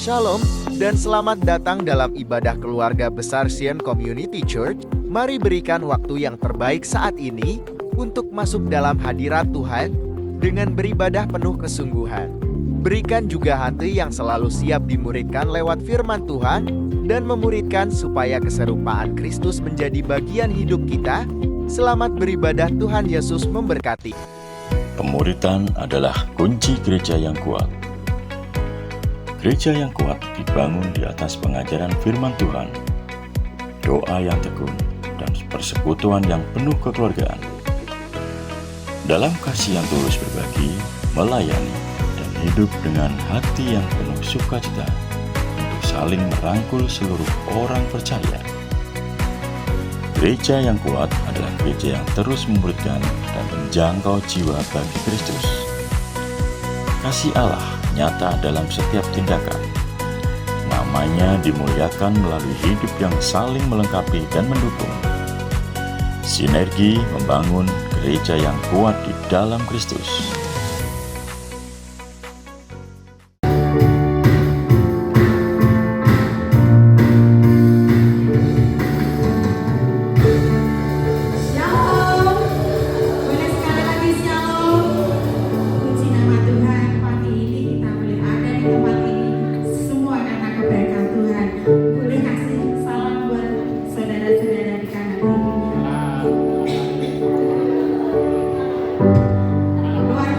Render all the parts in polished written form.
Shalom, dan selamat datang dalam ibadah keluarga besar Sion Community Church. Mari berikan waktu yang terbaik saat ini untuk masuk dalam hadirat Tuhan dengan beribadah penuh kesungguhan. Berikan juga hati yang selalu siap dimuridkan lewat firman Tuhan dan memuridkan supaya keserupaan Kristus menjadi bagian hidup kita. Selamat beribadah, Tuhan Yesus memberkati. Pemuridan adalah kunci gereja yang kuat. Gereja yang kuat dibangun di atas pengajaran firman Tuhan, doa yang tekun, dan persekutuan yang penuh kekeluargaan. Dalam kasih yang tulus berbagi, melayani, dan hidup dengan hati yang penuh sukacita untuk saling merangkul seluruh orang percaya. Gereja yang kuat adalah gereja yang terus memuridkan dan menjangkau jiwa bagi Kristus. Kasih Allah nyata dalam setiap tindakan. Namanya dimuliakan melalui hidup yang saling melengkapi dan mendukung. Sinergi membangun gereja yang kuat di dalam Kristus. Luar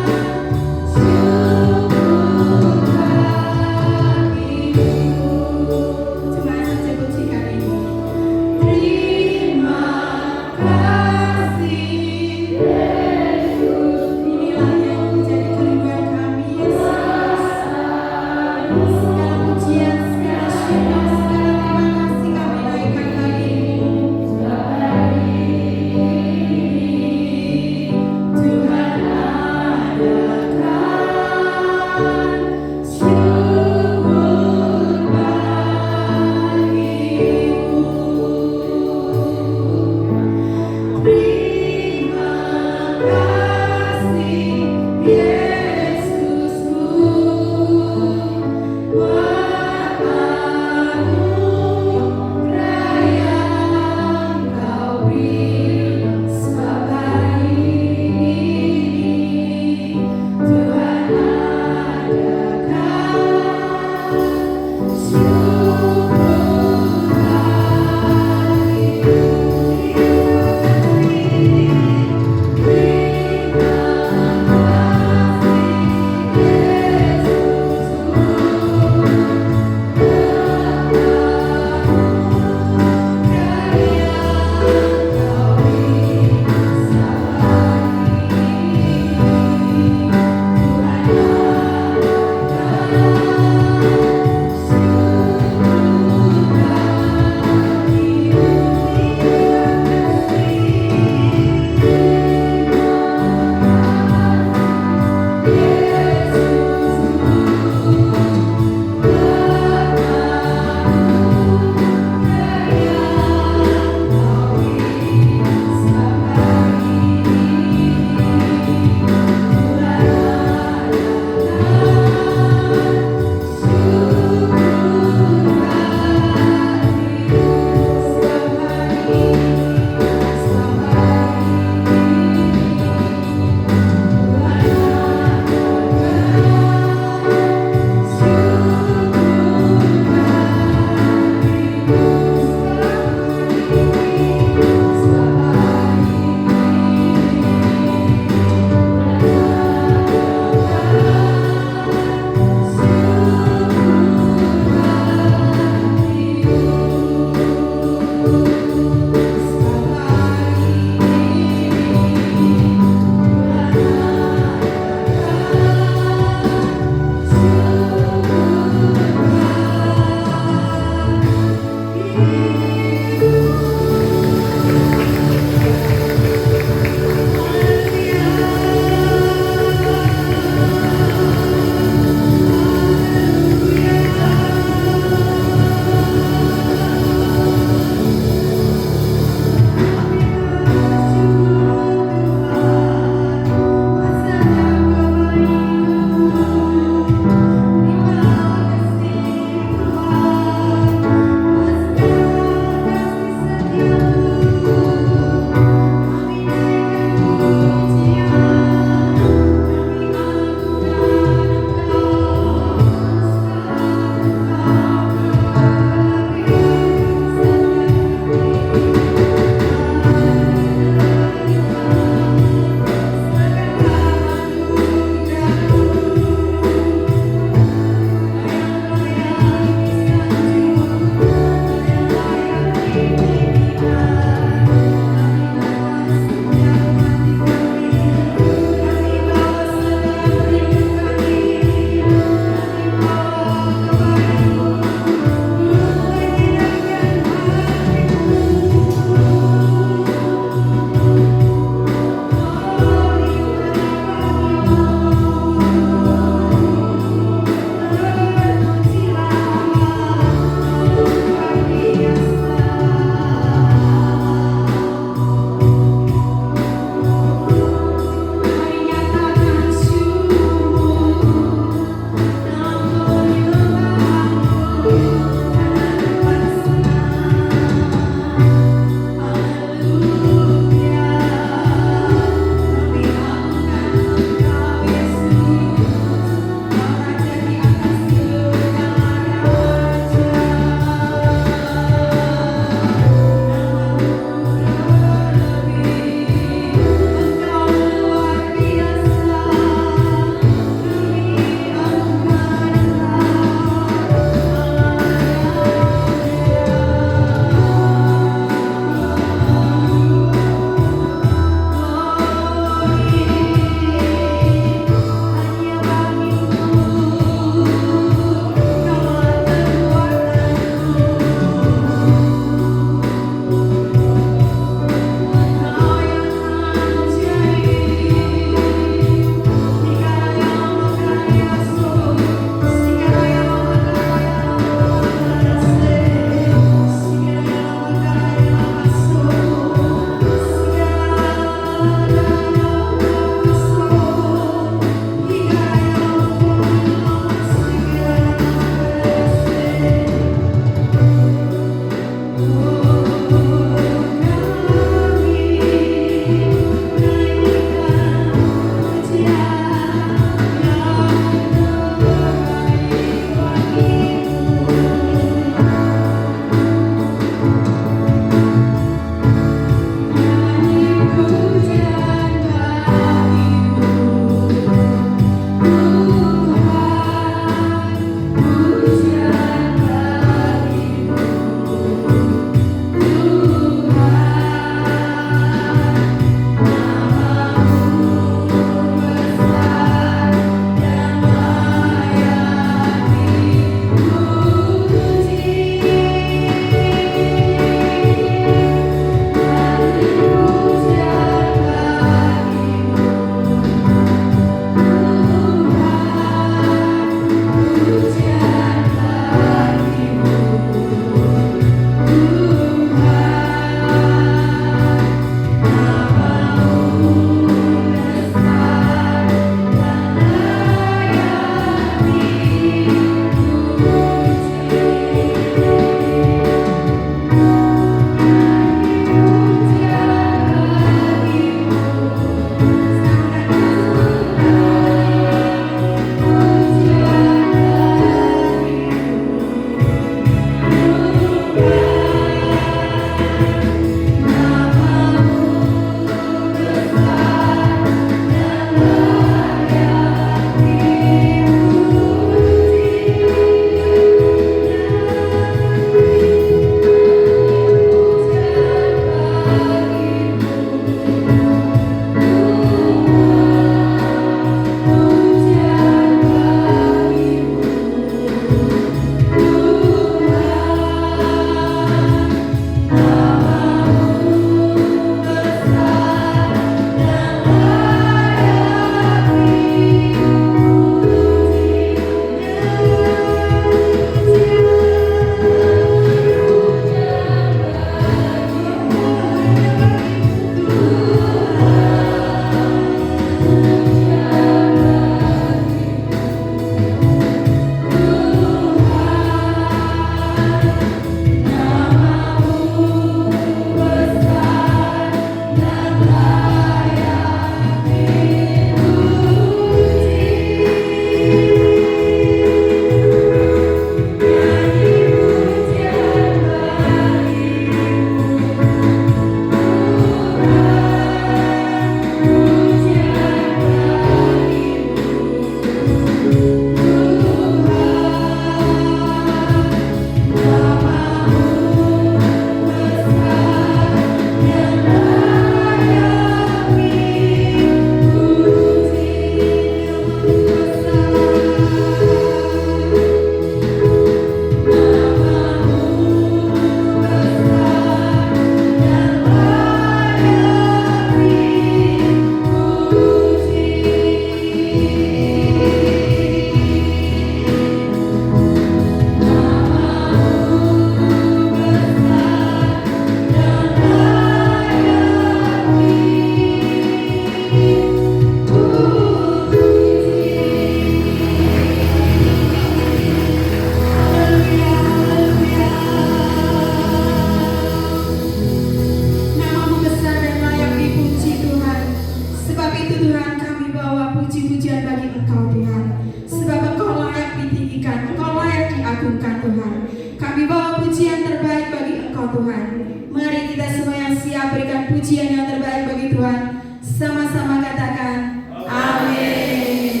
dan pujian yang terbaik bagi Tuhan. Sama-sama katakan, amin.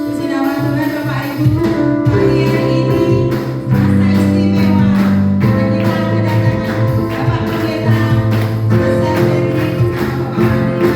Puji nama Tuhan Bapak Ibu. Pagi hari ini masa istimewa karena kita kedatangan Bapak Pendeta Pastor Henry sama Bapak Andi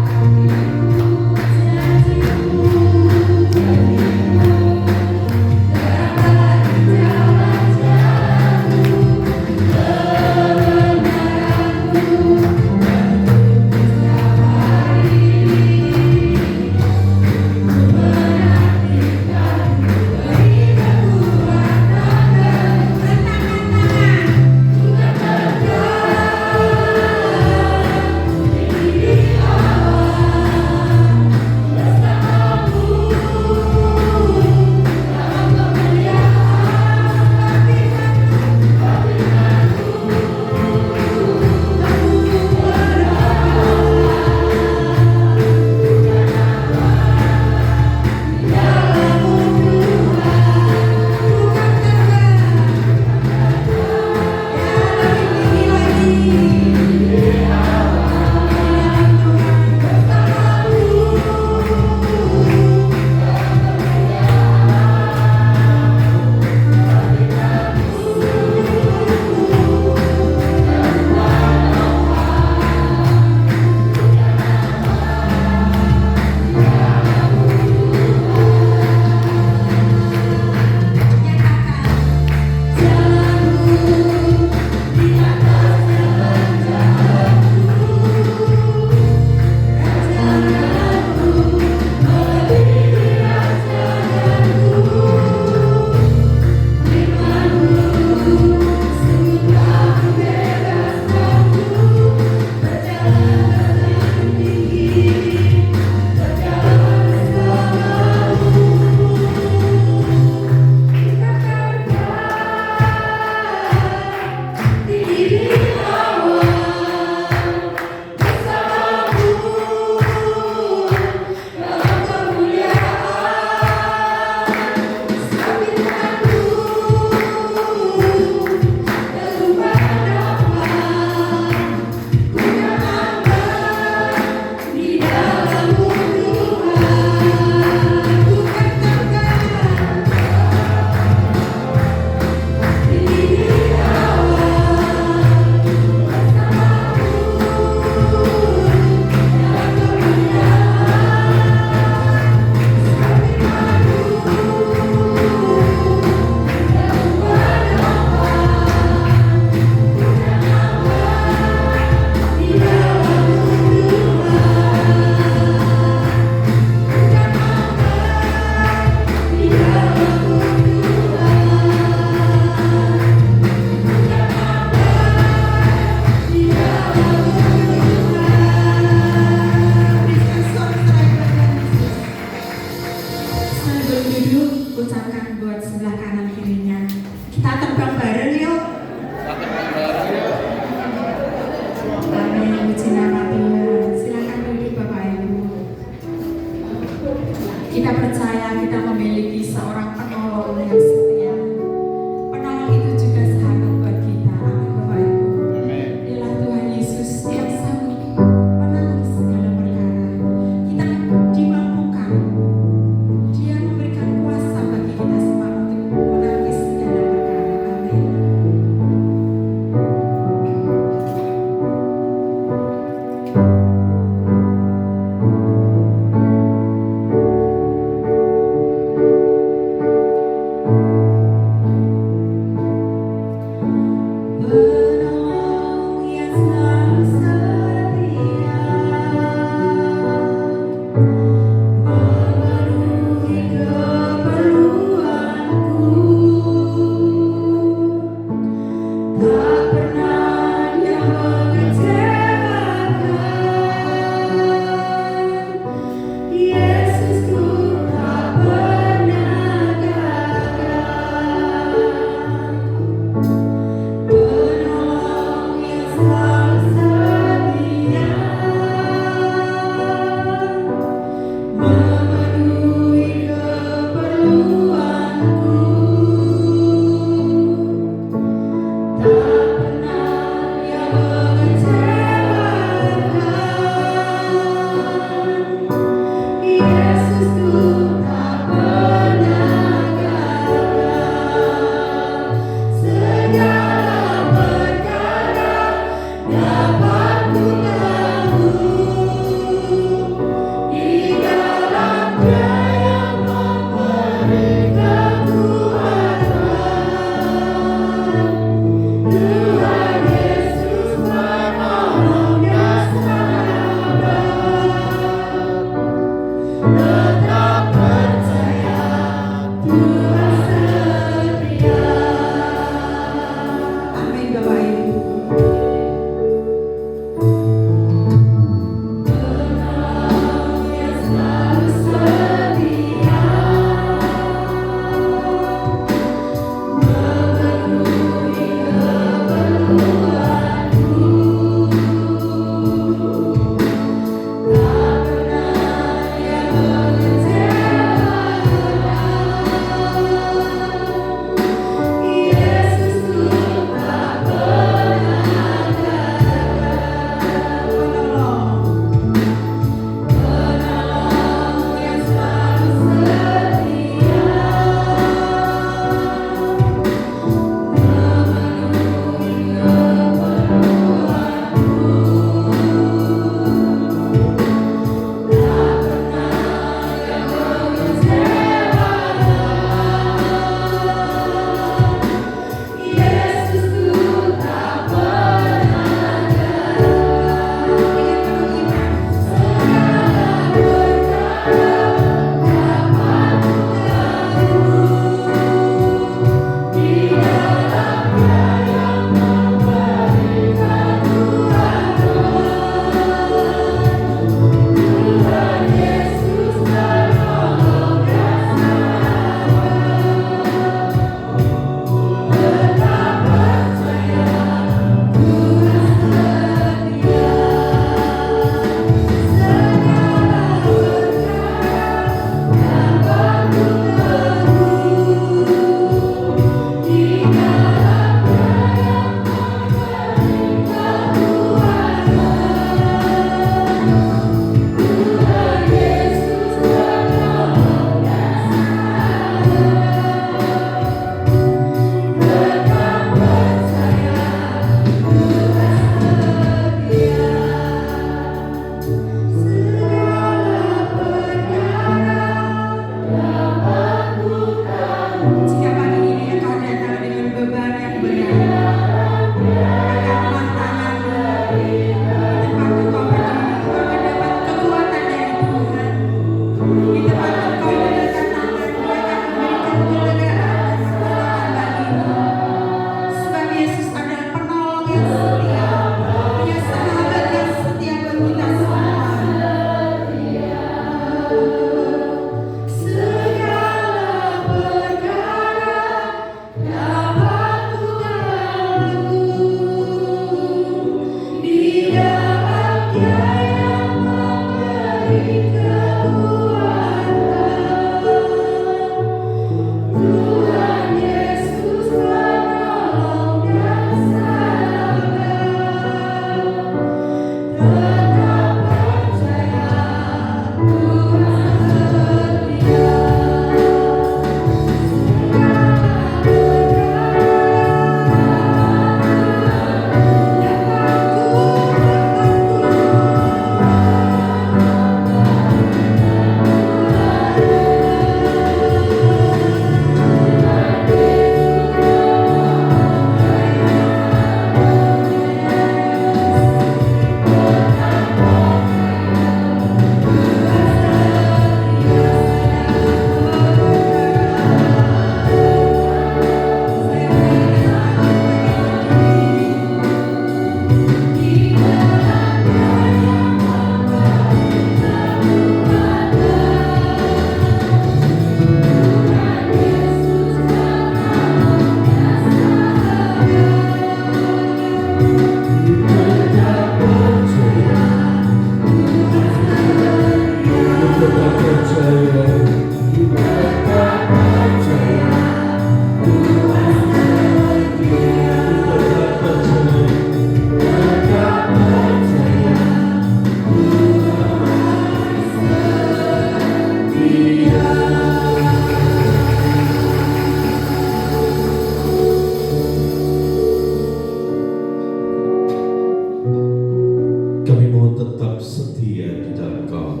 Kami mau tetap setia di dalam Kau,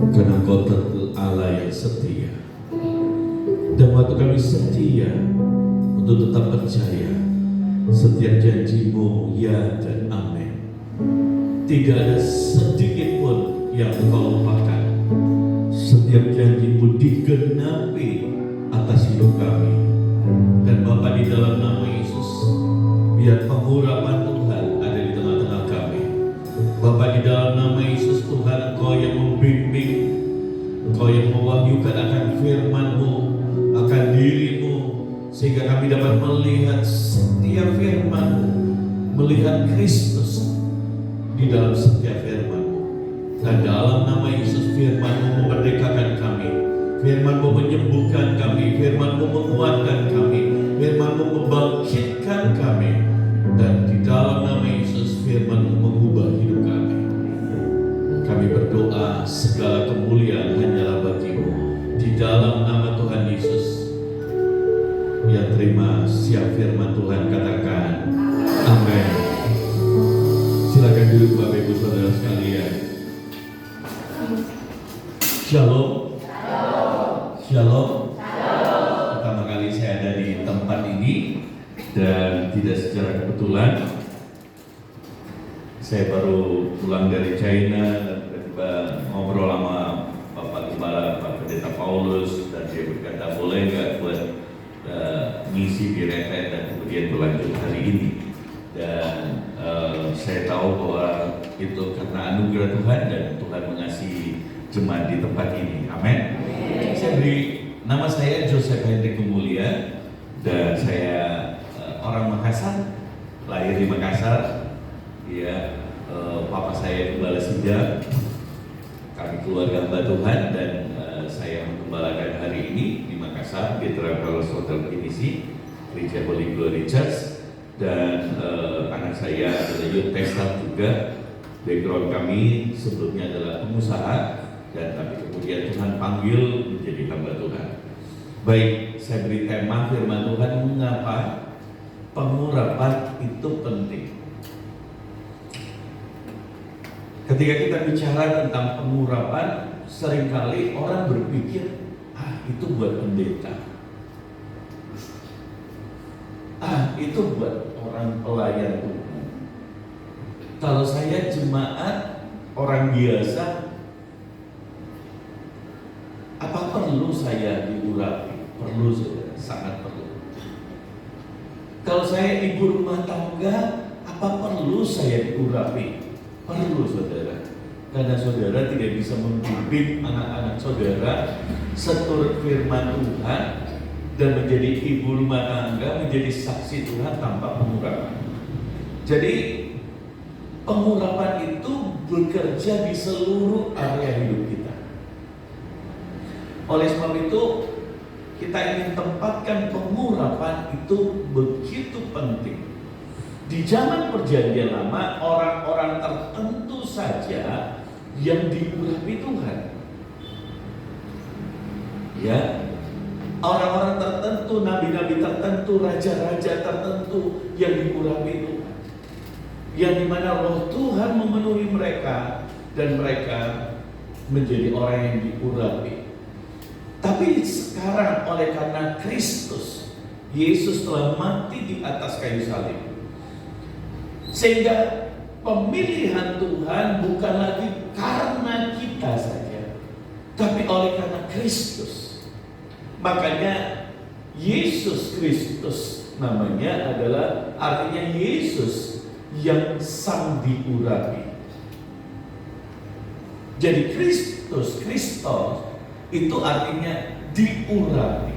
karena Kau tentu Allah yang setia. Dan waktu kami setia untuk tetap percaya, setiap janji-Mu ya dan amin. Tidak ada sedikit pun yang Kau lupakan. Setiap janji-Mu digenapi atas hidup kami. Dan Bapa, di dalam nama Yesus, biar pengurapan Tuhan ada di tengah-tengah kami. Bapa, di dalam nama Yesus, Tuhan, Engkau yang membimbing, Engkau yang mewahyukan akan firman-Mu, akan diri-Mu, sehingga kami dapat melihat setiap firman-Mu, melihat Kristus di dalam setiap firman-Mu. Dan dalam nama Yesus, firman-Mu memerdekakan kami, firman-Mu menyembuhkan kami, firman-Mu menguatkan kami, firman-Mu membangkitkan kami. Dan di dalam nama Yesus, firman-Mu mengubah hidup kami. Kami berdoa segala kemuliaan hanyalah bagi-Mu. Di dalam nama Tuhan Yesus, yang terima siap firman Tuhan katakan amin. Silakan duduk Bapak Ibu Saudara sekalian. Shalom. Shalom. Pertama kali saya ada di tempat ini, dan tidak secara kebetulan saya baru pulang dari China dan tiba-tiba ngobrol sama Bapak Gembala, Pak Pendeta Paulus, dan dia berkata boleh nggak buat ngisi di retret, dan kemudian berlanjut hari ini. Dan saya tahu bahwa itu karena anugerah Tuhan, dan Tuhan mengasihi jemaat di tempat ini. Amin. Saya beri nama, saya Joseph Hendrik Kumulia, dan saya orang Makassar, lahir di Makassar. Ya, papa saya gembala sidang, kami keluarga hamba Tuhan, dan saya menggembalakan hari ini di Makassar di Travelers Hotel Pinisi, Gereja Holy Glory Church. Dan anak saya adalah youth pastor juga. Background kami sebelumnya adalah pengusaha, dan tapi kemudian Tuhan panggil menjadi hamba Tuhan. Baik, saya beri tema firman Tuhan, mengapa pengurapan itu penting. Ketika kita bicara tentang pengurapan, seringkali orang berpikir, itu buat pendeta, itu buat orang pelayan Tuhan. Kalau saya jemaat, orang biasa, apa perlu saya diurapi? Perlu, saudara, sangat perlu. Kalau saya ibu rumah tangga, apa perlu saya diurapi? Perlu, saudara. Karena saudara tidak bisa membimbing anak-anak saudara seturut firman Tuhan dan menjadi ibu rumah tangga, menjadi saksi Tuhan tanpa pengurapan. Jadi pengurapan itu bekerja di seluruh area hidup kita. Oleh sebab itu, kita ingin tempatkan pengurapan itu begitu penting. Di zaman Perjanjian Lama, orang-orang tertentu saja yang diurapi Tuhan. Ya, orang-orang tertentu, nabi-nabi tertentu, raja-raja tertentu yang diurapi Tuhan. Yang dimana Roh Tuhan memenuhi mereka, dan mereka menjadi orang yang diurapi. Tapi sekarang oleh karena Kristus, Yesus telah mati di atas kayu salib, sehingga pemilihan Tuhan bukan lagi karena kita saja, tapi oleh karena Kristus. Makanya Yesus Kristus namanya adalah, artinya Yesus yang sang diurapi. Jadi Kristus itu artinya diurapi.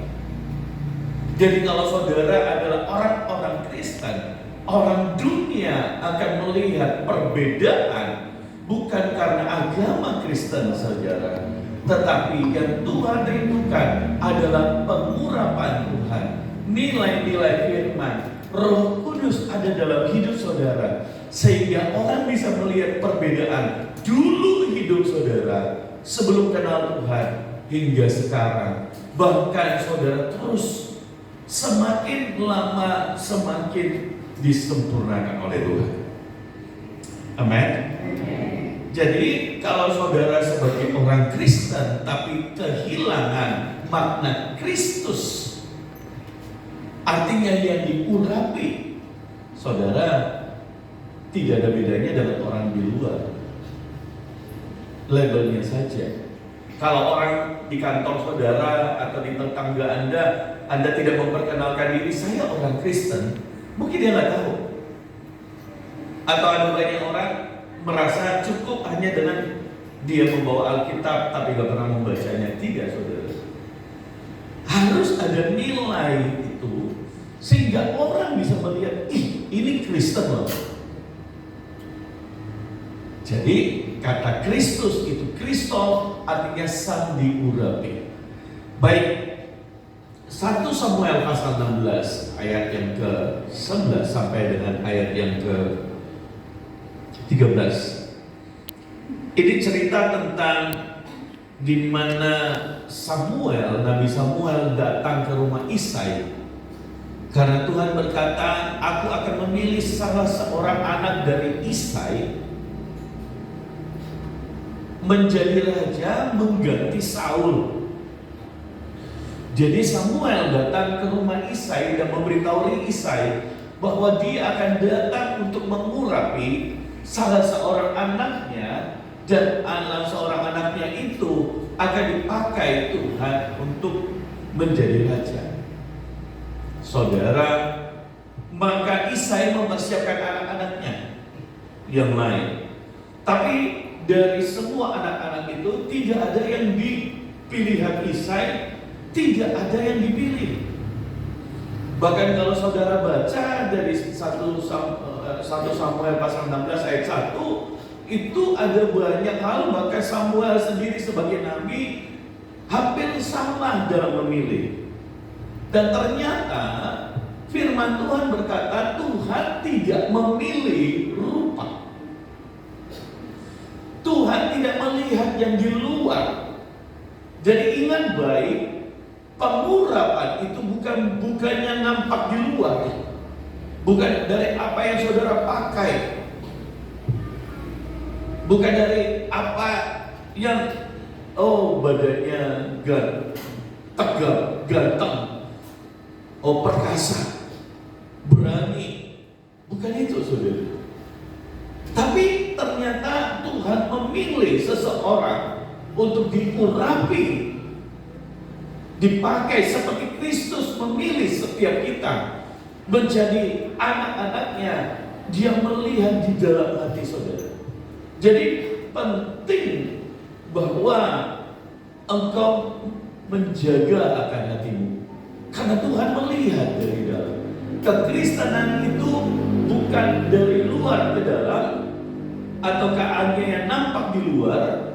Jadi kalau saudara adalah orang-orang Kristen, orang dunia akan melihat perbedaan bukan karena agama Kristen, saudara, Tetapi yang Tuhan rindukan adalah pengurapan Tuhan, nilai-nilai firman, Roh Kudus ada dalam hidup saudara, sehingga orang bisa melihat perbedaan dulu hidup saudara sebelum kenal Tuhan hingga sekarang. Bahkan saudara terus semakin lama semakin disempurnakan oleh Tuhan. Amin. Jadi kalau saudara sebagai orang Kristen tapi kehilangan makna Kristus, artinya yang diurapi, saudara tidak ada bedanya dengan orang di luar. Labelnya saja. Kalau orang di kantor saudara atau di tetangga Anda tidak memperkenalkan diri, saya orang Kristen, mungkin dia nggak tahu. Atau ada banyak orang merasa cukup hanya dengan dia membawa Alkitab tapi gak pernah membacanya. Tidak, saudara. Harus ada nilai itu sehingga orang bisa melihat, ini Kristen loh. Jadi kata Kristus itu, Kristo artinya sang diurapi. Baik, 1 Samuel pasal 16 ayat yang ke-11 sampai dengan ayat yang ke-13. Ini cerita tentang di mana Nabi Samuel datang ke rumah Isai. Karena Tuhan berkata, aku akan memilih salah seorang anak dari Isai menjadi raja mengganti Saul. Jadi Samuel datang ke rumah Isai dan memberitahu Isai bahwa dia akan datang untuk mengurapi salah seorang anaknya, dan anak seorang anaknya itu akan dipakai Tuhan untuk menjadi raja. Saudara, maka Isai mempersiapkan anak-anaknya yang lain. Tapi dari semua anak-anak itu tidak ada yang dipilihan Isai, tidak ada yang dipilih. Bahkan kalau saudara baca dari 1 Samuel pasal 16 ayat 1, itu ada banyak hal, bahkan Samuel sendiri sebagai nabi hampir salah dalam memilih. Dan ternyata firman Tuhan berkata Tuhan tidak memilih rupa. Tuhan tidak melihat yang di luar. Jadi ingat baik, pengurapan itu bukannya nampak di luar. Bukan dari apa yang saudara pakai, bukan dari apa yang badannya tegap, ganteng, perkasa, berani. Bukan itu, saudara. Tapi ternyata Tuhan memilih seseorang untuk diurapi, dipakai seperti Kristus memilih setiap kita menjadi anak-anaknya. Dia melihat di dalam hati saudara. Jadi penting bahwa engkau menjaga akan hatimu, karena Tuhan melihat dari dalam. Kekristenan itu bukan dari luar ke dalam atau hanya yang nampak di luar,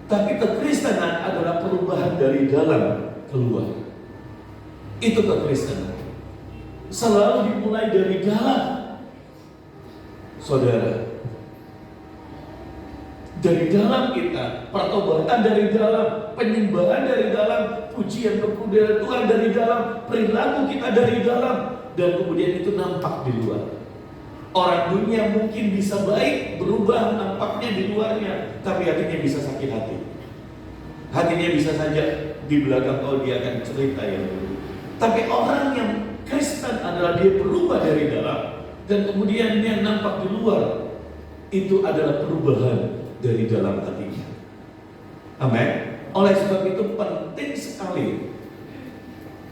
tapi kekristenan adalah perubahan dari dalam keluar. Itu kekristenan. Selalu dimulai dari dalam, saudara. Dari dalam kita, pertobatan dari dalam, penyembahan dari dalam, pujian kepada Tuhan dari dalam, perilaku kita dari dalam, dan kemudian itu nampak di luar. Orang dunia mungkin bisa baik, berubah nampaknya di luarnya, tapi hatinya bisa sakit hati. Hatinya bisa saja di belakang dia akan cerita yang dulu. Tapi orang yang Kristen adalah dia berubah dari dalam, dan kemudian dia nampak di luar. Itu adalah perubahan dari dalam hatinya. Amin. Oleh sebab itu penting sekali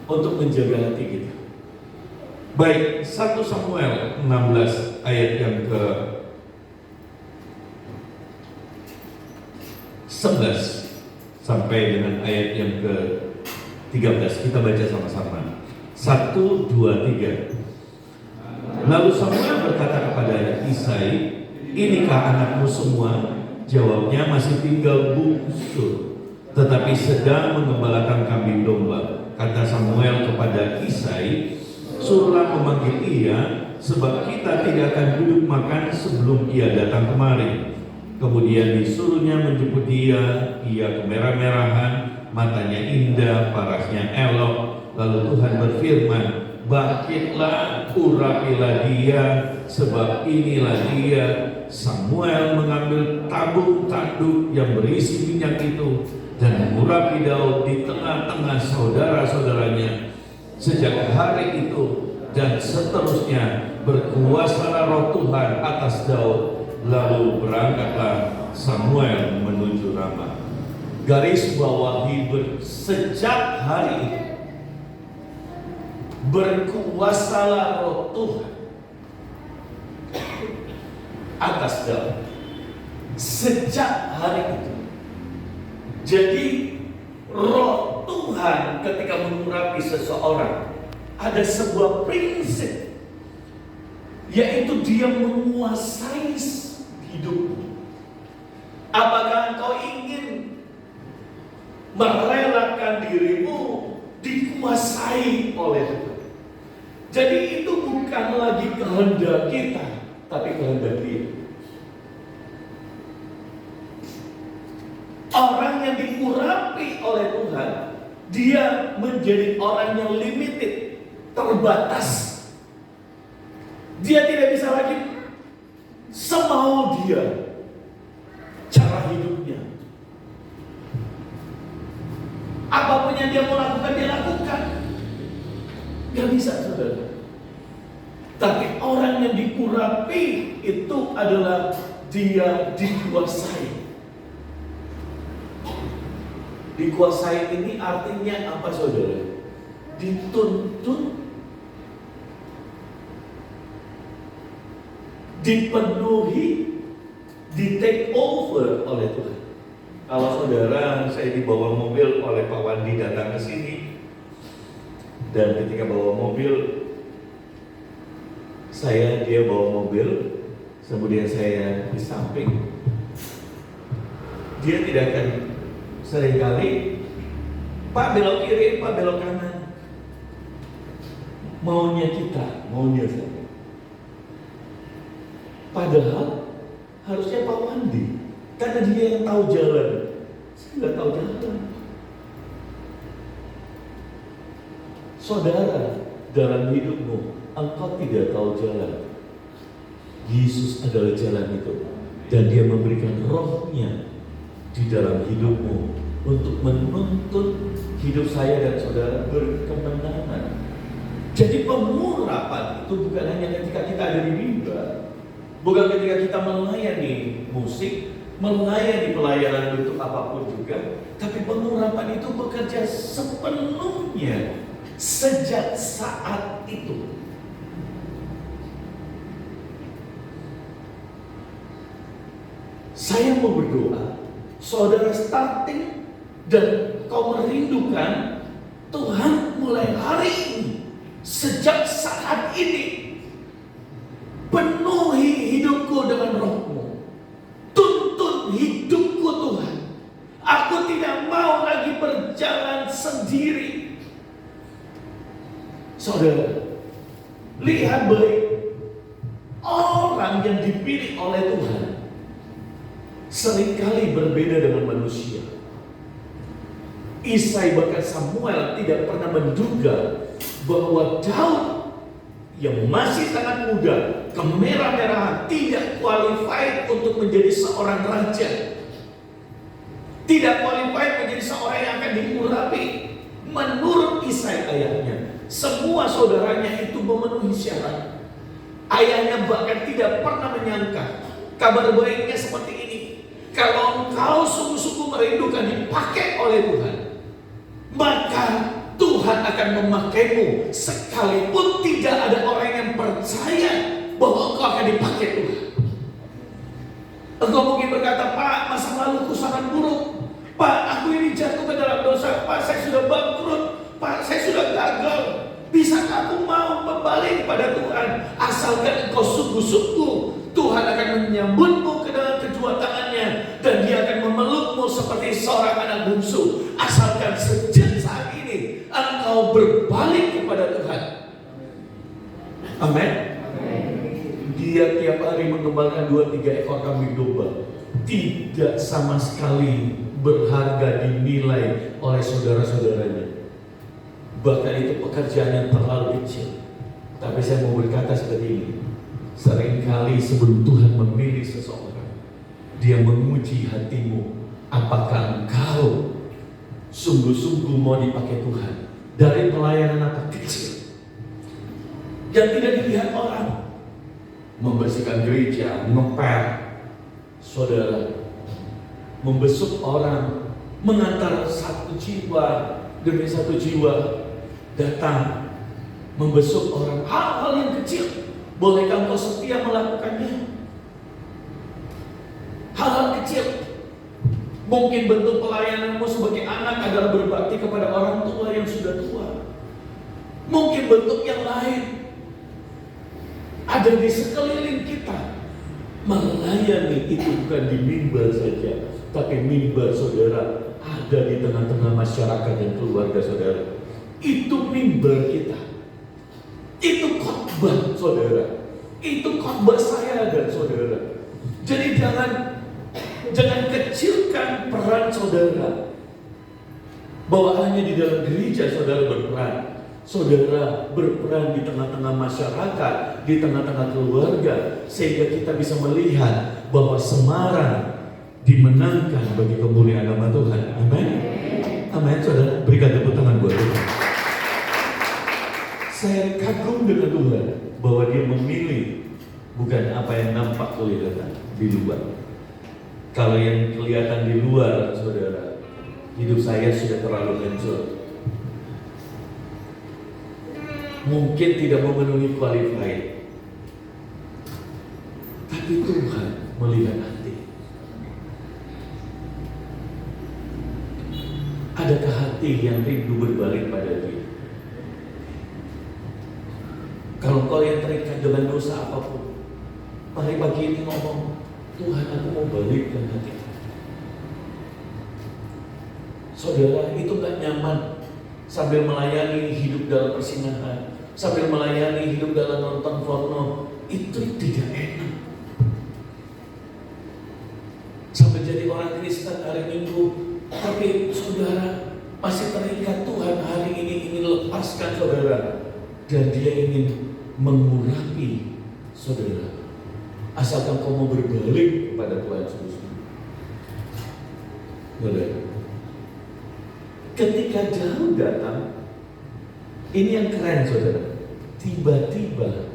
untuk menjaga hati kita. Baik, 1 Samuel 16 ayat yang ke 11 sampai dengan ayat yang ke 13. Kita baca sama-sama. 1, 2, 3. Lalu Samuel berkata kepada Isai, inikah anakmu semua? Jawabnya, masih tinggal bungsu, tetapi sedang mengembalakan kambing domba. Kata Samuel kepada Isai, suruhlah memanggil ia, sebab kita tidak akan duduk makan sebelum ia datang kemari. Kemudian disuruhnya menjemput dia kemerah-merahan, matanya indah, parasnya elok. Lalu Tuhan berfirman, bangkitlah, urapilah dia, sebab inilah dia. Samuel mengambil tabung tanduk yang berisi minyak itu dan mengurapi Daud di tengah-tengah saudara-saudaranya. Sejak hari itu dan seterusnya berkuasalah roh Tuhan atas Daud. Lalu berangkatlah Samuel menuju Rama. Garis bawahi sejak hari itu berkuasalah roh Tuhan atas Daud. Sejak hari itu. Jadi roh Tuhan ketika mengurapi seseorang ada sebuah prinsip, yaitu dia menguasai hidupmu. Apakah engkau ingin merelakan dirimu dikuasai oleh Tuhan? Jadi itu bukan lagi kehendak kita, tapi kehendak Dia. Orang yang diurapi oleh Tuhan, dia menjadi orang yang limited, terbatas. Dia tidak bisa lagi semau dia cara hidupnya. Apapun yang dia mau lakukan, dia lakukan. Gak bisa, saudara. Tapi orang yang diurapi itu adalah dia dikuasai. Dikuasai ini artinya apa, saudara? Dituntun, dipenuhi, di take over oleh Tuhan. Kalau saudara, saya dibawa mobil oleh Pak Wandi datang ke sini, dan ketika bawa mobil, dia bawa mobil, kemudian saya di samping. Dia tidak akan seringkali, Pak belok kiri, Pak belok kanan. Maunya kita, maunya saya. Padahal harusnya Pak Wandi, karena dia yang tahu jalan. Saya nggak tahu jalan. Saudara, dalam hidupmu, engkau tidak tahu jalan. Yesus adalah jalan itu, dan Dia memberikan rohnya di dalam hidupmu untuk menuntun hidup saya dan saudara berkemenangan. Jadi pengurapan itu bukan hanya ketika kita ada di mimbar, bukan ketika kita melayani musik, melayani pelayanan bentuk apapun juga, tapi pengurapan itu bekerja sepenuhnya sejak saat itu. Saya mau berdoa, saudara starting dan kau merindukan Tuhan mulai hari ini, sejak saat ini, penuhi hidupku dengan roh-Mu. Tuntun hidupku Tuhan. Aku tidak mau lagi berjalan sendiri. Saudara, lihat baik, orang yang dipilih oleh Tuhan seringkali berbeda dengan manusia. Isai bahkan Samuel tidak pernah menduga bahwa Daud yang masih sangat muda, kemerah-merahan, tidak qualified untuk menjadi seorang raja, tidak qualified menjadi seorang yang akan diurapi. Menurut Isai ayahnya, semua saudaranya itu memenuhi syarat. Ayahnya bahkan tidak pernah menyangka. Kabar baiknya seperti ini, kalau engkau sungguh-sungguh merindukan dipakai oleh Tuhan, maka Tuhan akan memakaimu sekalipun tidak ada orang yang percaya bahwa engkau akan dipakai Tuhan. Engkau mungkin berkata, Pak, masa laluku sangat buruk. Pak, aku ini jatuh ke dalam dosa. Pak, saya sudah bangkrut. Pak, saya sudah gagal. Bisakah aku mau kembali kepada Tuhan? Asalkan engkau sungguh-sungguh, Tuhan akan menyambutmu ke dalam kedua tangannya, dan Dia akan memelukmu seperti seorang anak musuh. Asalkan sejak saat ini engkau berbalik kepada Tuhan. Amin. Dia tiap hari mengembalakan 2-3 ekor kambing domba. Tidak sama sekali berharga dinilai oleh saudara-saudaranya. Bahkan itu pekerjaan yang terlalu kecil. Tapi saya mau berkata seperti ini. Seringkali sebelum Tuhan memilih seseorang, Dia menguji hatimu. Apakah engkau sungguh-sungguh mau dipakai Tuhan? Dari pelayanan apa kecil yang tidak dilihat orang, membersihkan gereja, ngepel, saudara, membesuk orang, mengantar satu jiwa demi satu jiwa datang, membesuk orang, hal-hal yang kecil. Bolehkah engkau setia melakukannya? Hal-hal kecil. Mungkin bentuk pelayananmu sebagai anak adalah berbakti kepada orang tua yang sudah tua. Mungkin bentuk yang lain ada di sekeliling kita. Melayani itu bukan di mimbar saja, tapi mimbar saudara ada di tengah-tengah masyarakat dan keluarga saudara. Itu mimbar kita. Itu khotbah saudara. Itu khotbah saya dan saudara. Jadi jangan kecilkan peran saudara. Bahwa hanya di dalam gereja saudara berperan. Saudara berperan di tengah-tengah masyarakat, di tengah-tengah keluarga, sehingga kita bisa melihat bahwa Semarang dimenangkan bagi kemuliaan nama Tuhan. Amin. Amin, saudara. Berikan tepuk tangan buat Tuhan. Saya kagum dengan Tuhan bahwa Dia memilih bukan apa yang nampak kelihatan di luar. Kalau yang kelihatan di luar, saudara, hidup saya sudah terlalu hancur. Mungkin tidak memenuhi qualified, tapi Tuhan melihat hati. Adakah hati yang rindu berbalik pada Dia? Kalau kau yang terikat dengan dosa apapun, mari pagi ini ngomong, Tuhan, aku mau balikkan hati. Saudara, itu gak nyaman sambil melayani hidup dalam persinahan, sambil melayani hidup dalam nonton porno. Itu tidak enak. Sambil jadi orang Kristen hari Minggu, tapi saudara masih terikat. Tuhan hari ini ingin lepaskan saudara, dan Dia ingin mengurapi saudara. Asalkan kau mau berbalik kepada Tuhan Yesus. Saudara, ketika Daud datang, ini yang keren saudara. Tiba-tiba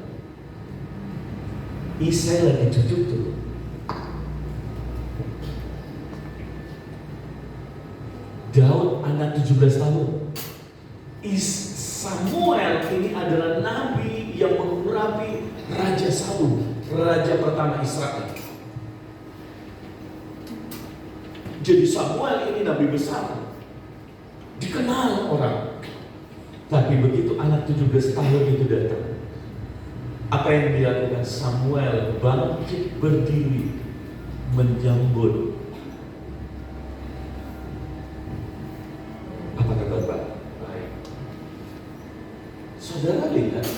Isai lagi duduk tuh. Daud anak 17 tahun. Samuel ini adalah nabi yang mengurapi Raja Saul, raja pertama Israel. Jadi Samuel ini nabi besar, dikenal orang. Tapi begitu anak 17 tahun itu datang, apa yang dilakukan Samuel? Bangkit berdiri menyambut. Apa kata Pak? Baik. Saudara lihat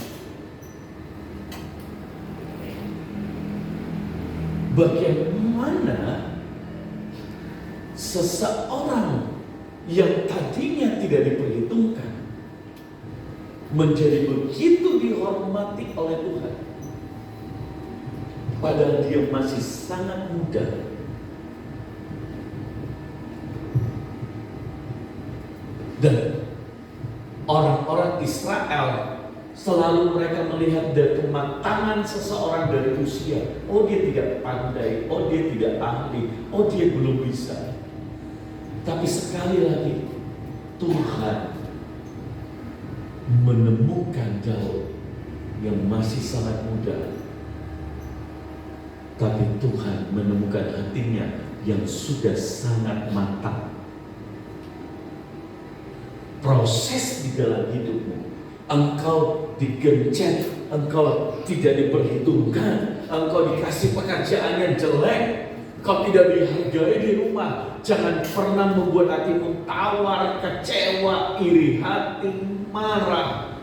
bagaimana seseorang yang tadinya tidak diperhitungkan menjadi begitu dihormati oleh Tuhan, padahal dia masih sangat muda. Dan orang-orang Israel selalu mereka melihat dari kematangan seseorang dari usia. Oh, dia tidak pandai, oh dia tidak ahli, oh dia belum bisa. Tapi sekali lagi Tuhan menemukan Daud yang masih sangat muda, tapi Tuhan menemukan hatinya yang sudah sangat matang. Proses di dalam hidupmu, engkau digencet, engkau tidak diperhitungkan, engkau dikasih pekerjaan yang jelek, Kau tidak dihargai di rumah. Jangan pernah membuat hatimu tawar, kecewa, iri hati, marah.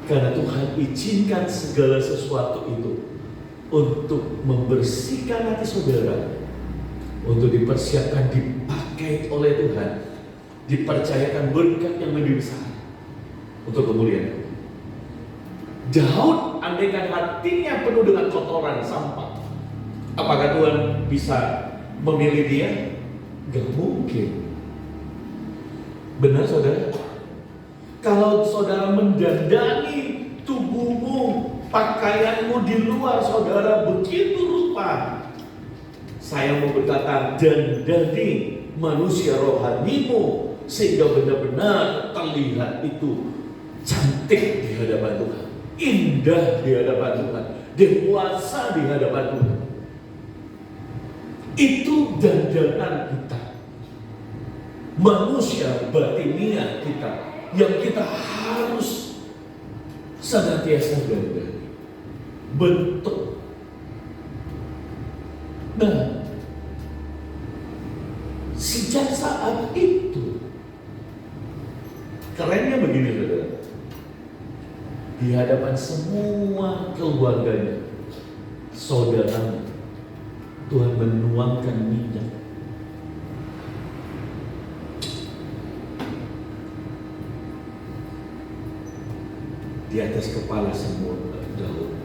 Karena Tuhan izinkan segala sesuatu itu untuk membersihkan hati saudara, untuk dipersiapkan dipakai oleh Tuhan, dipercayakan berkat yang lebih besar untuk kemuliaan. Daud andaikan hatinya penuh dengan kotoran, sampah, apakah Tuhan bisa memilih dia? Gak mungkin. Benar saudara? Kalau saudara mendandani tubuhmu, pakaianmu di luar saudara begitu rupa, saya mau berkata, dandani manusia rohanimu sehingga benar-benar terlihat itu cantik di hadapan Tuhan, indah di hadapan Tuhan, dewasa di hadapan Tuhan. Itu dandanan kita, manusia batiniah kita, yang kita harus senantiasa dandani, bentuk. Nah, sejak saat itu, kerennya begini saudara, di hadapan semua keluarganya, saudaranya, Tuhan menuangkan minyak. Di atas kepala semua Daud.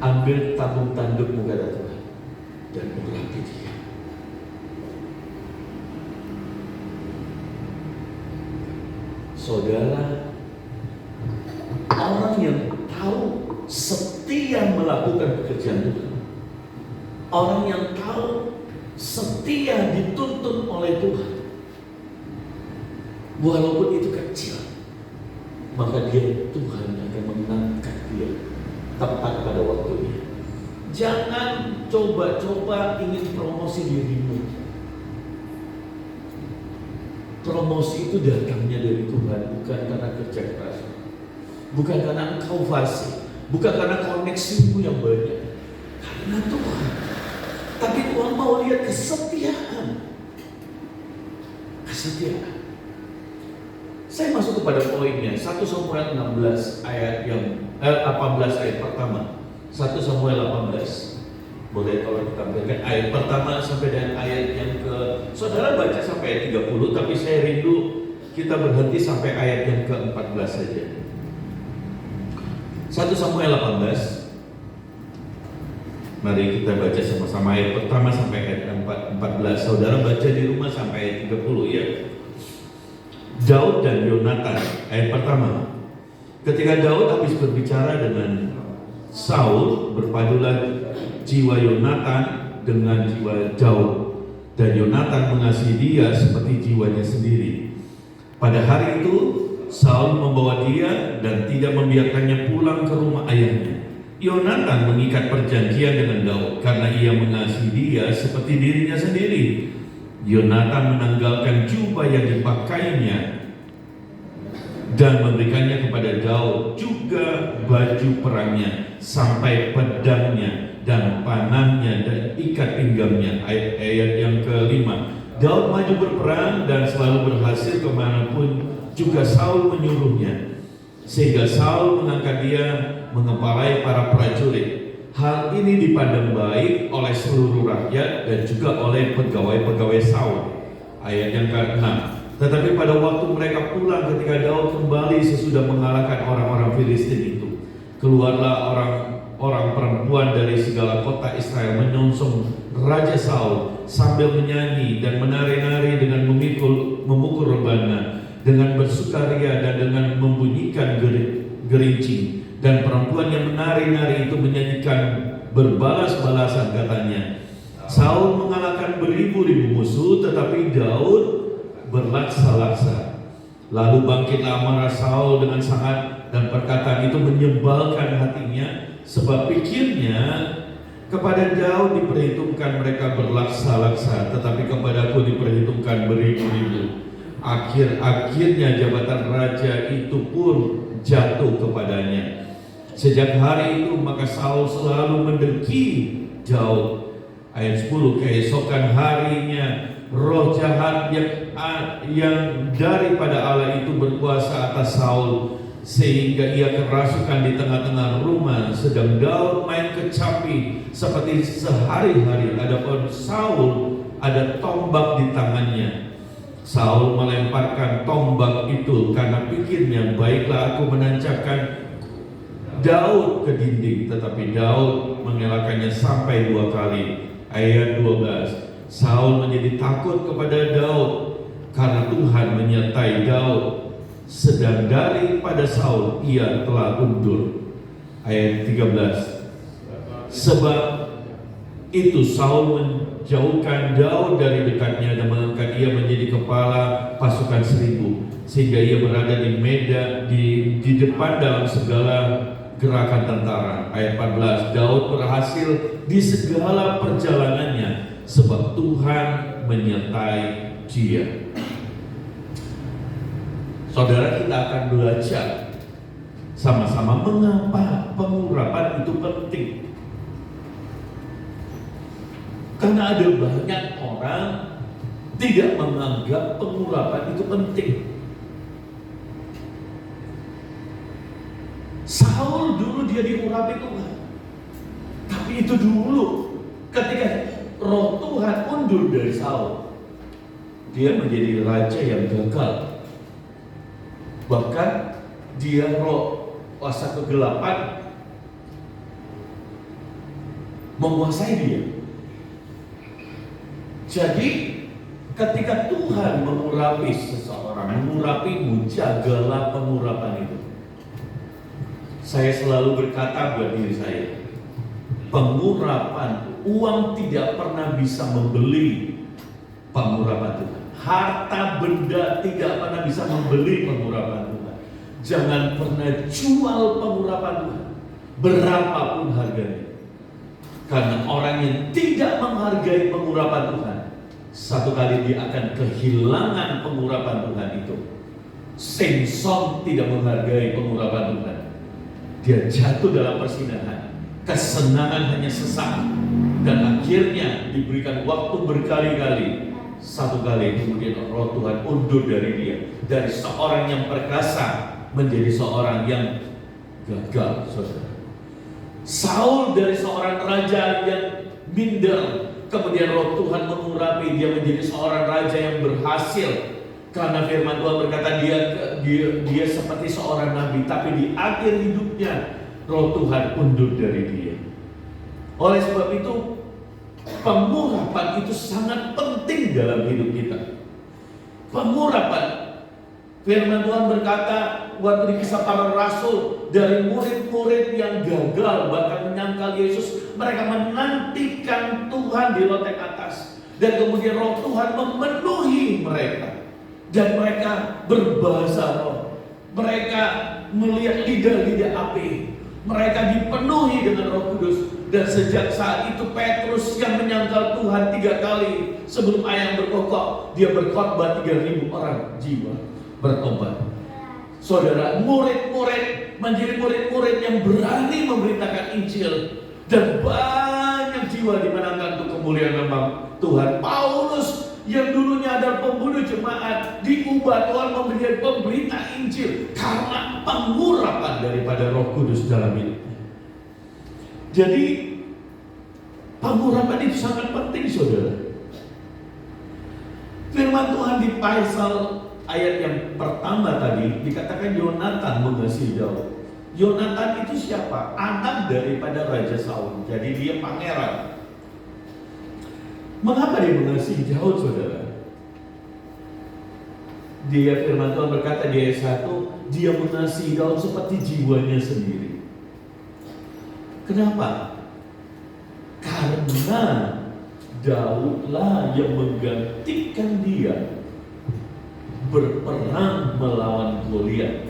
Ambil tabung tandukmu, kata Tuhan, dan urapi dia. Saudara, orang yang tahu setia melakukan pekerjaan Tuhan, orang yang tahu setia dituntun oleh Tuhan, walaupun itu kecil, maka Tuhan akan mengangkat dia tepat pada waktunya. Jangan coba-coba ingin promosi dirimu. Promosi itu datangnya dari Tuhan, bukan karena kerja keras, bukan karena engkau fasih, bukan karena koneksimu yang banyak, karena Tuhan. Tapi Tuhan mau lihat kesetiaan. Kesetiaan. Saya masuk kepada poinnya, 1 Samuel 16 ayat yang 18 ayat pertama. 1 Samuel 18. Boleh kalau ditampilkan ayat pertama sampai dengan ayat yang ke, saudara baca sampai ayat 30, tapi saya rindu kita berhenti sampai ayat yang ke-14 saja. 1 Samuel 18. Mari kita baca sama-sama ayat pertama sampai ayat 14. Saudara baca di rumah sampai ayat 30 ya. Daud dan Yonatan, ayat pertama. Ketika Daud habis berbicara dengan Saul, berpadulah jiwa Yonatan dengan jiwa Daud, dan Yonatan mengasihi dia seperti jiwanya sendiri. Pada hari itu Saul membawa dia dan tidak membiarkannya pulang ke rumah ayahnya. Yonatan mengikat perjanjian dengan Daud karena ia mengasihi dia seperti dirinya sendiri. Yonatan menanggalkan jubah yang dipakainya dan memberikannya kepada Daud, juga baju perangnya, sampai pedangnya dan panahnya dan ikat pinggangnya. Ayat yang kelima. Daud maju berperang dan selalu berhasil kemanapun juga Saul menyuruhnya, sehingga Saul mengangkat dia mengepalai para prajurit. Hal ini dipandang baik oleh seluruh rakyat dan juga oleh pegawai-pegawai Saul. Ayat yang ke-6. Tetapi pada waktu mereka pulang ketika Daud kembali sesudah mengalahkan orang-orang Filistin itu, keluarlah orang perempuan dari segala kota Israel menyongsong Raja Saul sambil menyanyi dan menari-nari dengan memukul rebana, dengan bersukaria dan dengan membunyikan gerincing. Dan perempuan yang menari-nari itu menyanyikan berbalas-balasan, katanya, Saul mengalahkan beribu-ribu musuh, tetapi Daud berlaksa-laksa. Lalu bangkitlah amarah Saul dengan sangat, dan perkataan itu menyebalkan hatinya, sebab pikirnya, kepada Daud diperhitungkan mereka berlaksa-laksa, tetapi kepadaku diperhitungkan beribu-ribu. Akhir-akhirnya jabatan raja itu pun jatuh kepadanya. Sejak hari itu maka Saul selalu mendengki Daud. Ayat 10, keesokan harinya roh jahat yang daripada Allah itu berkuasa atas Saul, sehingga ia kerasukan di tengah-tengah rumah, sedang Daud main kecapi seperti sehari-hari. Adapun Saul ada tombak di tangannya. Saul melemparkan tombak itu karena pikirnya, baiklah aku menancapkan Daud ke dinding, tetapi Daud mengelakkannya sampai 2 kali. Ayat 12, Saul menjadi takut kepada Daud karena Tuhan menyertai Daud, sedang daripada Saul ia telah undur. Ayat 13, sebab itu Saul menjauhkan Daud dari dekatnya dan mengangkat ia menjadi kepala pasukan 1000, sehingga ia berada di medan di depan dalam segala gerakan tentara. Ayat 14, Daud berhasil di segala perjalanannya sebab Tuhan menyertai dia. Saudara, kita akan belajar sama-sama mengapa pengurapan itu penting. Karena ada banyak orang tidak menganggap pengurapan itu penting. Saul dulu dia diurapi Tuhan, tapi itu dulu. Ketika roh Tuhan undur dari Saul, dia menjadi raja yang gagal. Bahkan dia roh kuasa kegelapan menguasai dia. Jadi ketika Tuhan mengurapi seseorang, mengurapimu, jagalah pengurapan itu. Saya selalu berkata buat diri saya, pengurapan, uang tidak pernah bisa membeli pengurapan Tuhan. Harta benda tidak pernah bisa membeli pengurapan Tuhan. Jangan pernah jual pengurapan Tuhan, berapapun harganya. Karena orang yang tidak menghargai pengurapan Tuhan, satu kali dia akan kehilangan pengurapan Tuhan itu. Samson tidak menghargai pengurapan Tuhan. Dia jatuh dalam persinahan. Kesenangan hanya sesaat, dan akhirnya diberikan waktu berkali-kali. Satu kali kemudian roh Tuhan undur dari dia, dari seorang yang perkasa menjadi seorang yang gagal. Saudara, Saul dari seorang raja yang minder, kemudian roh Tuhan mengurapi dia menjadi seorang raja yang berhasil. Karena firman Tuhan berkata dia seperti seorang nabi, tapi di akhir hidupnya roh Tuhan undur dari dia. Oleh sebab itu, pengurapan itu sangat penting dalam hidup kita. Pengurapan, firman Tuhan berkata waktu di Kisah Para Rasul, dari murid-murid yang gagal bahkan menyangkal Yesus, mereka menantikan Tuhan di loteng atas, dan kemudian roh Tuhan memenuhi mereka. Dan mereka berbahasa roh, mereka melihat lidah-lidah api, mereka dipenuhi dengan Roh Kudus. Dan sejak saat itu Petrus yang menyangkal Tuhan 3 kali sebelum ayam berkokok, dia berkhotbah 3.000 orang jiwa bertobat. Saudara, murid-murid menjadi murid-murid yang berani memberitakan Injil, dan banyak jiwa dimenangkan untuk kemuliaan nama Tuhan. Paulus yang dulunya adalah pembunuh jemaat, diubah Tuhan memberikan pemberita Injil karena pengurapan daripada Roh Kudus dalam hidupnya. Jadi pengurapan itu sangat penting, saudara. Firman Tuhan di Pasal ayat yang pertama tadi dikatakan Yonatan mengasihi Daud. Yonatan itu siapa? Anak daripada Raja Saul. Jadi dia pangeran. Mengapa dia mengasihi Daud, saudara? Dia, firman Tuhan berkata di ayat 1, dia mengasihi Daud seperti jiwanya sendiri. Kenapa? Karena Daudlah yang menggantikan dia berperang melawan Goliat.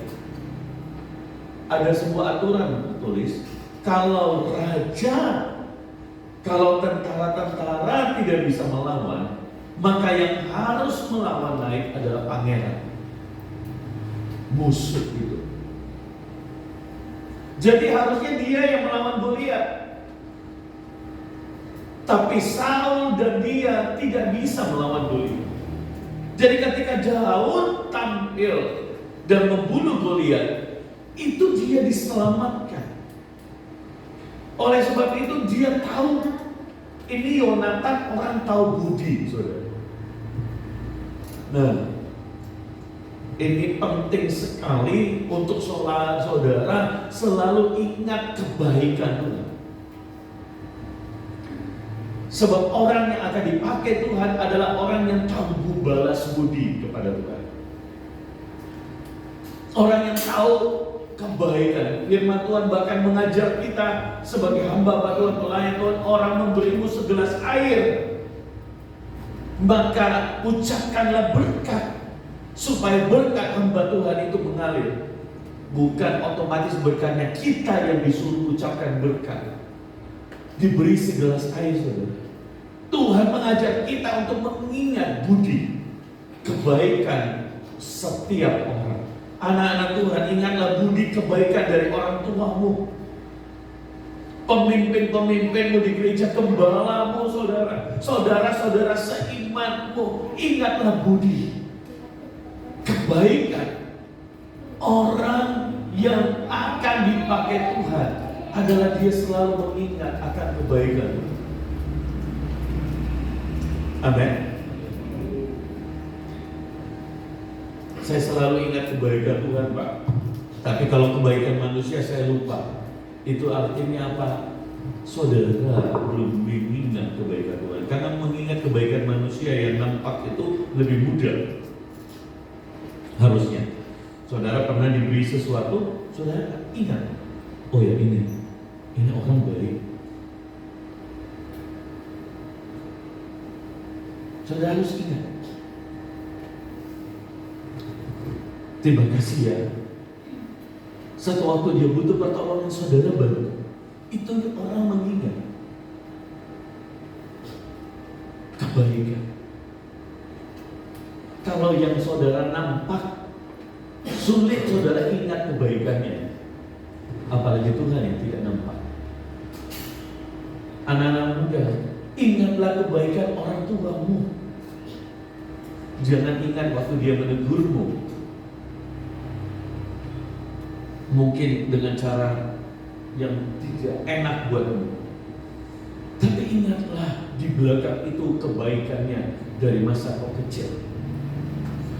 Ada sebuah aturan tertulis, kalau tentara-tentara tidak bisa melawan, maka yang harus melawan naik adalah pangeran. Musuh itu. Jadi harusnya dia yang melawan Goliat. Tapi Saul dan dia tidak bisa melawan Goliat. Jadi ketika Daud tampil dan membunuh Goliat, itu dia diselamatkan. Oleh sebab itu dia tahu, ini Yonatan orang tahu budi, saudara. Nah, ini penting sekali untuk saudara selalu ingat kebaikan Tuhan. Sebab orang yang akan dipakai Tuhan adalah orang yang tahu balas budi kepada Tuhan. Orang yang tahu kebaikan. Firman Tuhan bahkan mengajar kita sebagai hamba Tuhan, pelayan Tuhan, orang memberimu segelas air, maka ucapkanlah berkat, supaya berkat hamba Tuhan itu mengalir. Bukan otomatis berkatnya, kita yang disuruh ucapkan berkat. Diberi segelas air, saudara. Tuhan mengajar kita untuk mengingat budi, kebaikan setiap orang. Anak-anak Tuhan, ingatlah budi kebaikan dari orang tuamu, pemimpin-pemimpinmu di gereja, gembalamu, saudara, saudara-saudara seimanmu. Ingatlah budi, kebaikan orang yang akan dipakai Tuhan adalah dia selalu mengingat akan kebaikan. Amin. Saya selalu ingat kebaikan Tuhan, Pak. Tapi kalau kebaikan manusia saya lupa. Itu artinya apa? Saudara belum mengingat kebaikan Tuhan. Karena mengingat kebaikan manusia yang nampak itu lebih mudah. Harusnya saudara pernah diberi sesuatu, saudara ingat, oh ya ini orang baik. Saudara harus ingat. Terima kasih ya. Satu waktu dia butuh pertolongan, saudara bantu. Itu orang mengingat kebaikan. Kalau yang saudara nampak, sulit saudara ingat kebaikannya. Apalagi Tuhan yang tidak nampak. Anak-anak muda, ingatlah kebaikan orang tuamu. Jangan ingat waktu dia menegurmu, mungkin dengan cara yang tidak enak buatmu. Tapi ingatlah di belakang itu kebaikannya dari masa kau kecil.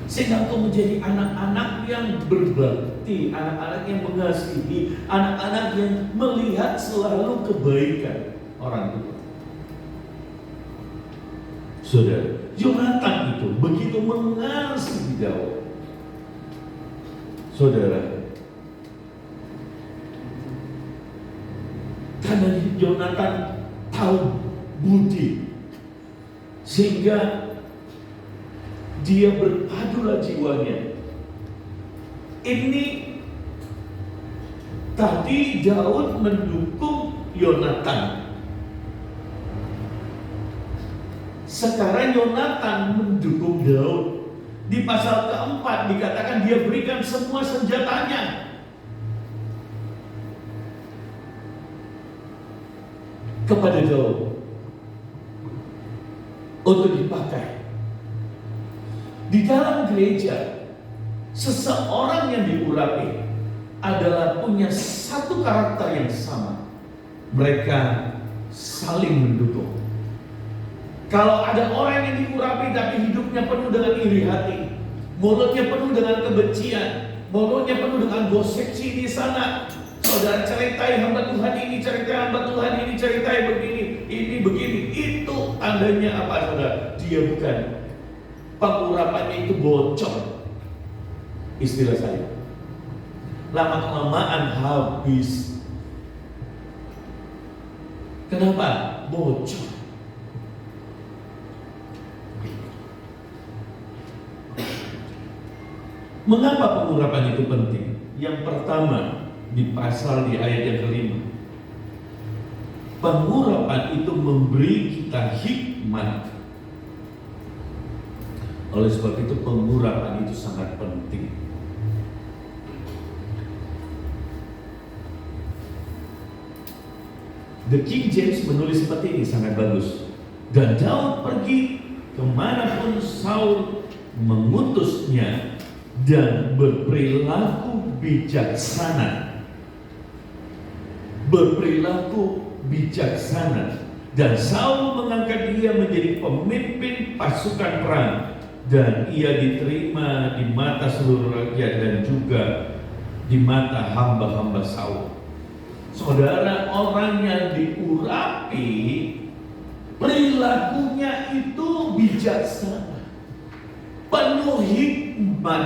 Sehingga kau menjadi anak-anak yang berbakti, anak-anak yang mengasihi, anak-anak yang melihat selalu kebaikan orang tua. Saudara, Yonatan itu begitu mengasihi Daud. Saudara, karena Yonatan tahu budi, sehingga dia berpadulah jiwanya. Ini tadi Daud mendukung Yonatan. Sekarang Yonatan mendukung Daud. Di pasal keempat dikatakan dia berikan semua senjatanya kepada Daud untuk dipakai. Di dalam gereja, seseorang yang diurapi adalah punya satu karakter yang sama. Mereka saling mendukung. Kalau ada orang yang diurapi tapi hidupnya penuh dengan iri hati, mulutnya penuh dengan kebencian, mulutnya penuh dengan gosip di sana, saudara ceritai hamba Tuhan ini, ceritai hamba Tuhan ini, ceritai begini, ini begini, itu tandanya apa, saudara? Dia bukan, pengurapannya itu bocor. Istilah saya, lama-kelamaan habis. Kenapa? Bocor. Mengapa pengurapan itu penting? Yang pertama, di pasal di ayat yang kelima, pengurapan itu memberi kita hikmat. Oleh sebab itu pengurapan itu sangat penting. The King James menulis seperti ini, sangat bagus. Dan Daud pergi kemanapun Saul mengutusnya dan berperilaku bijaksana. Berperilaku bijaksana. Dan Saul mengangkat dia menjadi pemimpin pasukan perang. Dan ia diterima di mata seluruh rakyat dan juga di mata hamba-hamba Saul. Saudara, orang yang diurapi perilakunya itu bijaksana, penuh hikmat.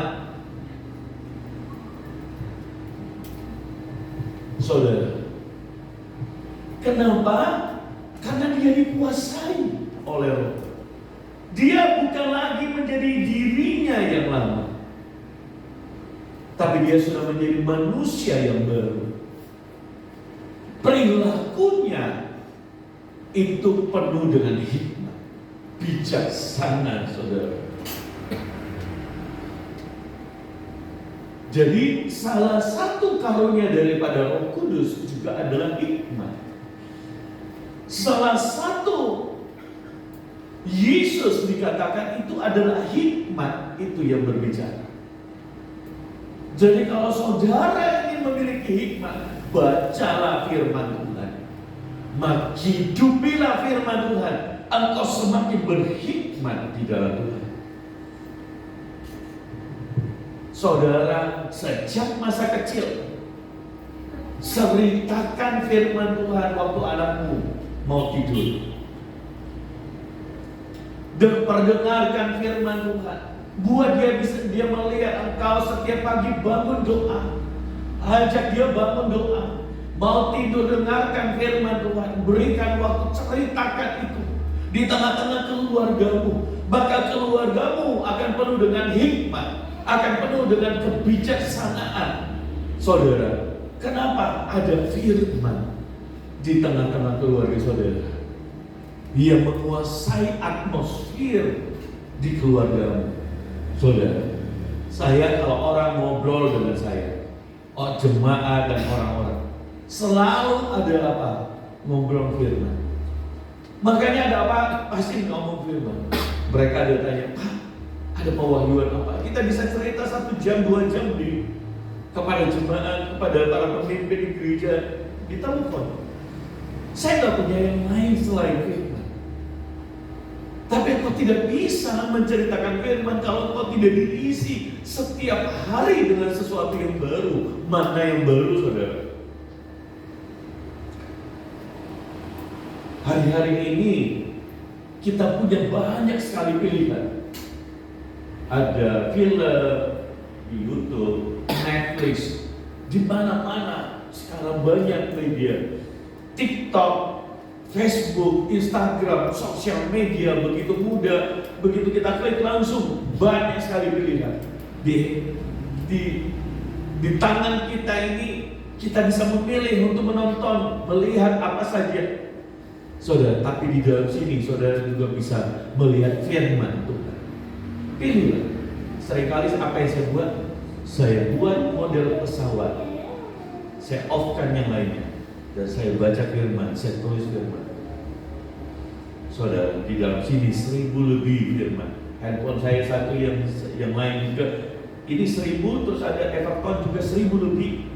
Saudara, kenapa? Karena dia dikuasai oleh Roh. Dia bukan lagi menjadi dirinya yang lama, tapi dia sudah menjadi manusia yang baru. Perilakunya itu penuh dengan hikmat, bijaksana, saudara. Jadi salah satu karunia daripada Roh Kudus juga adalah hikmat. Salah satu Yesus dikatakan itu adalah hikmat, itu yang berbicara. Jadi kalau saudara ingin memiliki hikmat, bacalah firman Tuhan. Maka hidupilah firman Tuhan, engkau semakin berhikmat di dalam Tuhan. Saudara, sejak masa kecil ceritakan firman Tuhan waktu anakmu mau tidur. Dan perdengarkan firman Tuhan. Buat dia melihat engkau setiap pagi bangun doa. Ajak dia bangun doa. Mau tidur, dengarkan firman Tuhan. Berikan waktu, ceritakan itu di tengah-tengah keluargamu. Maka keluargamu akan penuh dengan hikmat, akan penuh dengan kebijaksanaan. Saudara, kenapa ada firman di tengah-tengah keluarga saudara? Dia menguasai atmosfer di keluargamu. Saudara, saya kalau orang ngobrol dengan saya, jemaat dan orang-orang, selalu ada apa? Ngobrol firman. Makanya ada apa? Pasti ngomong firman. Mereka ada tanya, Pak, ada pewahyuan apa? Kita bisa cerita 1 jam, 2 jam kepada jemaat, kepada para pemimpin di gereja, di telepon. Saya nggak punya yang lain selain firman. Tapi engkau tidak bisa menceritakan firman kalau engkau tidak diisi setiap hari dengan sesuatu yang baru. Mana yang baru, saudara? Hari-hari ini kita punya banyak sekali pilihan. Ada film di YouTube, Netflix, di mana-mana sekarang banyak media. TikTok, Facebook, Instagram, sosial media begitu mudah, begitu kita klik langsung banyak sekali pilihan. Di tangan kita ini kita bisa memilih untuk menonton, melihat apa saja. Saudara, tapi di dalam sini saudara juga bisa melihat firman Tuhan. Pilihlah. Seringkali apa yang saya buat? Saya buat model pesawat. Saya off-kan yang lainnya. Dan saya baca firman, saya tulis firman. Saudara, di dalam sini 1000 lebih firman. Handphone saya satu, yang lain juga. Ini 1000, terus ada Everton juga 1000 lebih.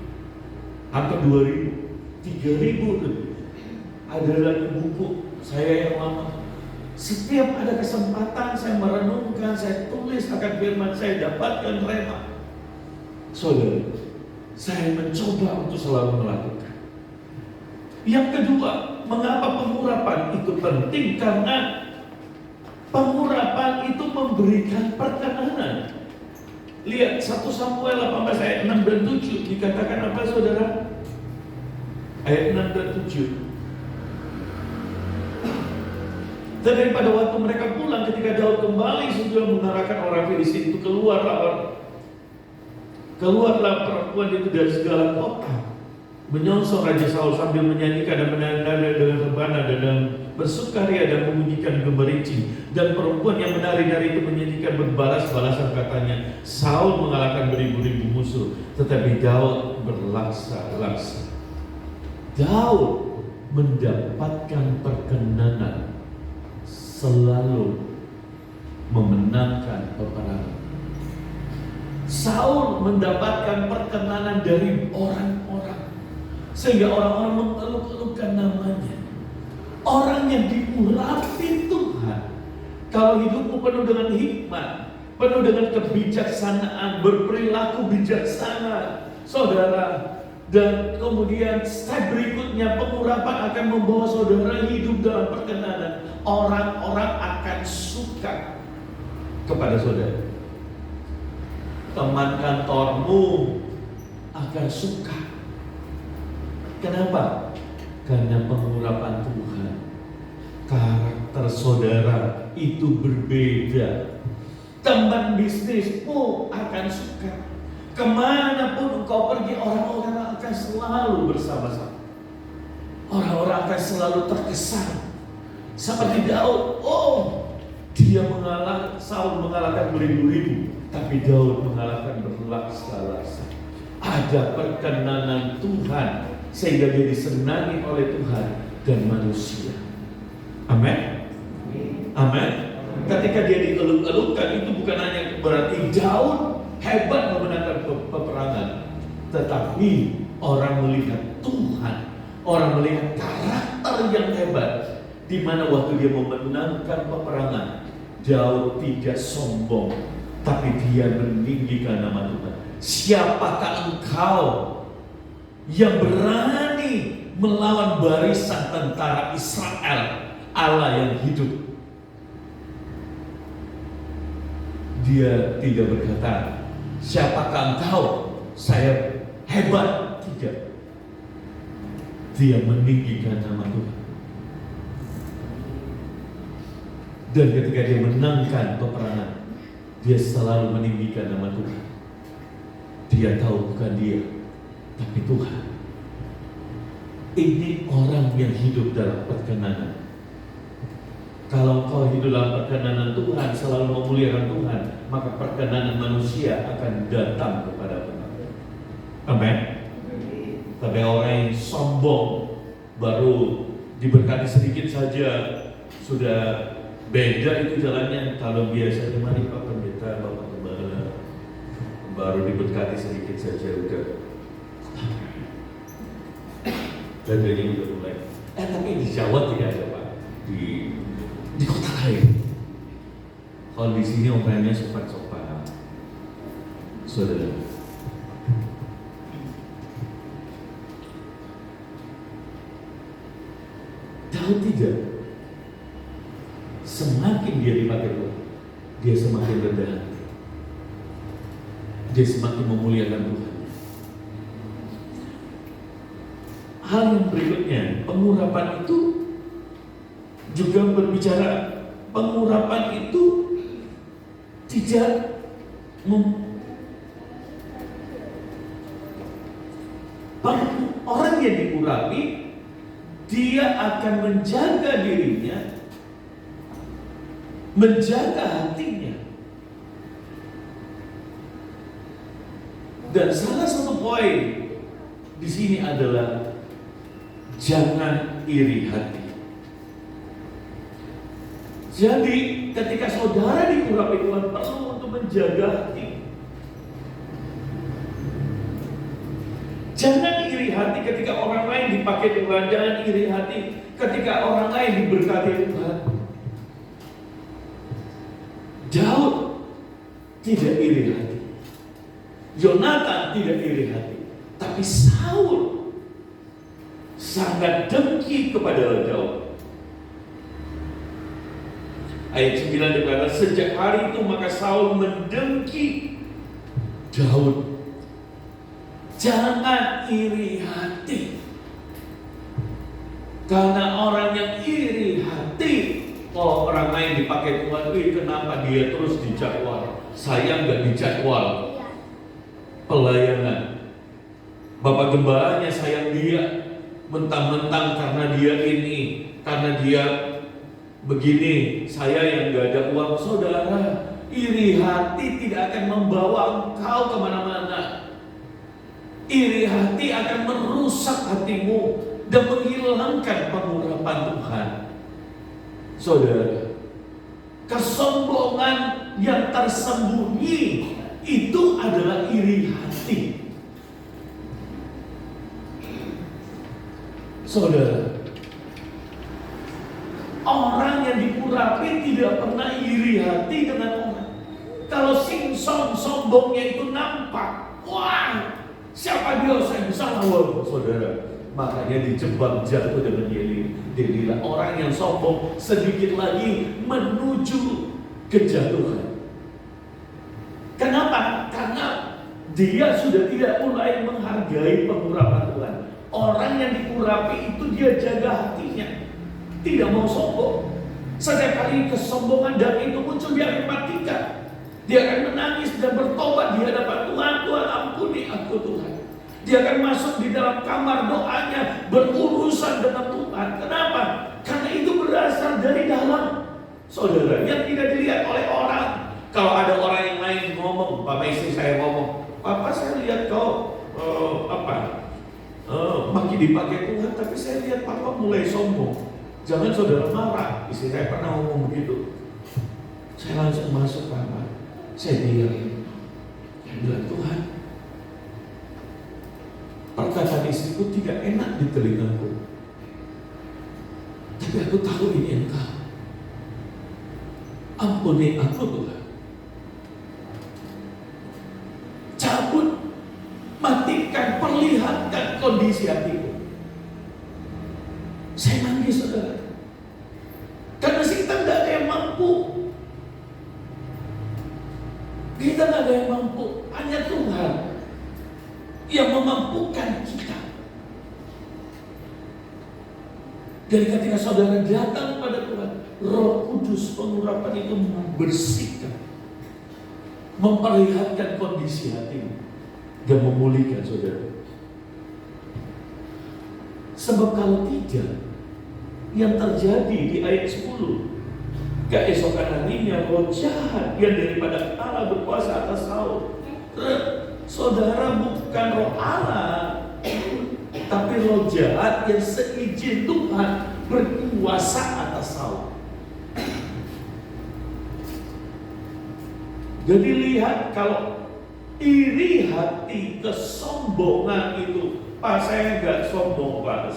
Hampir 2000, 3000 lebih. Ada lagi buku saya yang lama. Setiap ada kesempatan saya merenungkan, saya tulis akan firman, saya dapatkan rema. Saudara, saya mencoba untuk selalu melakukan. Yang kedua, mengapa pengurapan itu penting? Karena pengurapan itu memberikan perkenanan. Lihat 1 Samuel 18 ayat 6 dan 7 dikatakan apa, saudara? Ayat 6 dan 7. Dan pada waktu mereka pulang, ketika Daud kembali sudah mengarahkan orang Filistin itu, keluarlah perempuan itu dari segala kota, menyongsong Raja Saul sambil menyanyikan dan menari dengan rebana dan bersukaria dan membunyikan gemerincing. Dan perempuan yang menari-nari itu menyanyikan berbalas-balasan, katanya, Saul mengalahkan beribu-ribu musuh, tetapi Daud berlaksa-laksa. Daud mendapatkan perkenanan, selalu memenangkan peperangan. Saul mendapatkan perkenanan dari orang-orang, sehingga orang-orang mengeluh-elukan namanya. Orang yang diurapi Tuhan. Kalau hidupmu penuh dengan hikmat, penuh dengan kebijaksanaan, berperilaku bijaksana, saudara, dan kemudian step berikutnya pengurapan akan membawa saudara hidup dalam perkenanan. Orang-orang akan suka kepada saudara. Teman kantormu akan suka. Kenapa? Karena pengurapan Tuhan. Karakter saudara itu berbeda. Teman bisnismu akan suka. Kemanapun engkau pergi, orang-orang akan selalu bersama-sama. Orang-orang akan selalu terkesan. Seperti Daud, dia Saul mengalahkan beribu-ribu, tapi Daud mengalahkan berlaksa-laksa. Ada perkenanan Tuhan, sehingga dia disenangi oleh Tuhan dan manusia. Amin. Amin. Ketika dia dieluk-elukkan, itu bukan hanya berarti Daud hebat memenangkan peperangan, tetapi orang melihat Tuhan, orang melihat karakter yang hebat, di mana waktu dia memenangkan peperangan, Daud tidak sombong, tapi dia meninggikan nama Tuhan. Siapakah engkau yang berani melawan barisan tentara Israel, Allah yang hidup? Dia tidak berkata, siapakah engkau? Saya hebat. Tidak. Dia meninggikan nama Tuhan. Dan ketika dia menangkan peperangan, dia selalu meninggikan nama Tuhan. Dia tahu bukan dia, tapi Tuhan. Ini orang yang hidup dalam perkenanan. Kalau kau hidup dalam perkenanan Tuhan, selalu memuliakan Tuhan, maka perkenanan manusia akan datang kepada Tuhan. Amin. Tapi orang yang sombong, baru diberkati sedikit saja, sudah beda itu jalannya. Kalau biasanya mari Pak Pendeta, Bapak Gembala, baru diberkati sedikit saja udah. Dan ini udah mulai. Tapi di Jawa tidak ada Pak. Di kota lain. Kalau di sini orangnya sopan-sopan, saudara. Daud tidak. Semakin dia dipakai Tuhan, dia semakin rendah hati. Dia semakin memuliakan Tuhan. Hal yang berikutnya, pengurapan itu juga berbicara, pengurapan itu tidak orang yang diurapi, dia akan menjaga dirinya, menjaga hatinya. Dan salah satu poin di sini adalah jangan iri hati. Jadi ketika saudara diurapi Tuhan, perlu untuk menjaga hati. Jangan iri hati ketika orang lain dipakai Tuhan. Jangan iri hati ketika orang lain diberkati Tuhan. Daud tidak iri hati. Yonatan tidak iri hati. Tapi Saul sangat dengki kepada Daud. Ayat 9 dikatakan, sejak hari itu maka Saul mendengki Daud. Jangan iri hati. Karena orang yang iri hati, orang lain dipakai Tuhan, kenapa dia terus dijadwal? Saya nggak dijadwal pelayanan. Bapak gembalanya sayang dia, mentang-mentang karena dia ini, karena dia begini, saya yang gak ada uang. Saudara, iri hati tidak akan membawa engkau kemana-mana. Iri hati akan merusak hatimu. dan menghilangkan pengurapan Tuhan. Saudara, kesombongan yang tersembunyi itu adalah iri hati. Saudara, orang yang diurapi tidak pernah iri hati dengan orang. Kalau Simpson sombongnya itu nampak, wah, siapa dia saya bisa lawan, saudara. Makanya dijebak jatuh dengan Delila. Orang yang sombong sedikit lagi menuju kejatuhan. Kenapa? Karena dia sudah tidak mulai menghargai pengurapan Tuhan. Orang yang diurapi itu dia jaga hatinya, tidak mau sombong. Setiap kali kesombongan dan itu muncul, dia akan matikan. Dia akan menangis dan bertobat di hadapan Tuhan. Tuhan, ampuni aku Tuhan. Dia akan masuk di dalam kamar doanya, berurusan dengan Tuhan. Kenapa? Karena itu berasal dari dalam. Saudara, yang tidak dilihat oleh orang. Kalau ada orang yang lain ngomong, Bapak istri saya ngomong, Papa saya lihat kau makin dipakai Tuhan, tapi saya lihat Papa mulai sombong. Jangan saudara marah. Istri saya pernah ngomong begitu. Saya langsung masuk kamar. Saya bilang, Tuhan, perkataan istriku tidak enak di telingaku, tapi aku tahu ini Engkau. Ampuni aku Tuhan. Cabut, matikan, perlihatkan kondisi hatiku. Saya nangis saudara, karena kita tidak ada yang mampu. Kita tidak ada yang mampu, hanya Tuhan yang memampukan kita. Dan ketika saudara datang pada Tuhan, Roh Kudus pengurapan itu membersihkan, memperlihatkan kondisi hatimu dan memulihkan saudara. Sebab kalau tidak, yang terjadi di ayat 10, keesokan harinya roh jahat yang daripada Allah berkuasa atas Saul. Saudara, bukan roh Allah, tapi roh jahat yang seizin Tuhan berkuasa atas Saul. Jadi lihat, kalau iri hati, kesombongan itu, Pak saya enggak sombong Pak,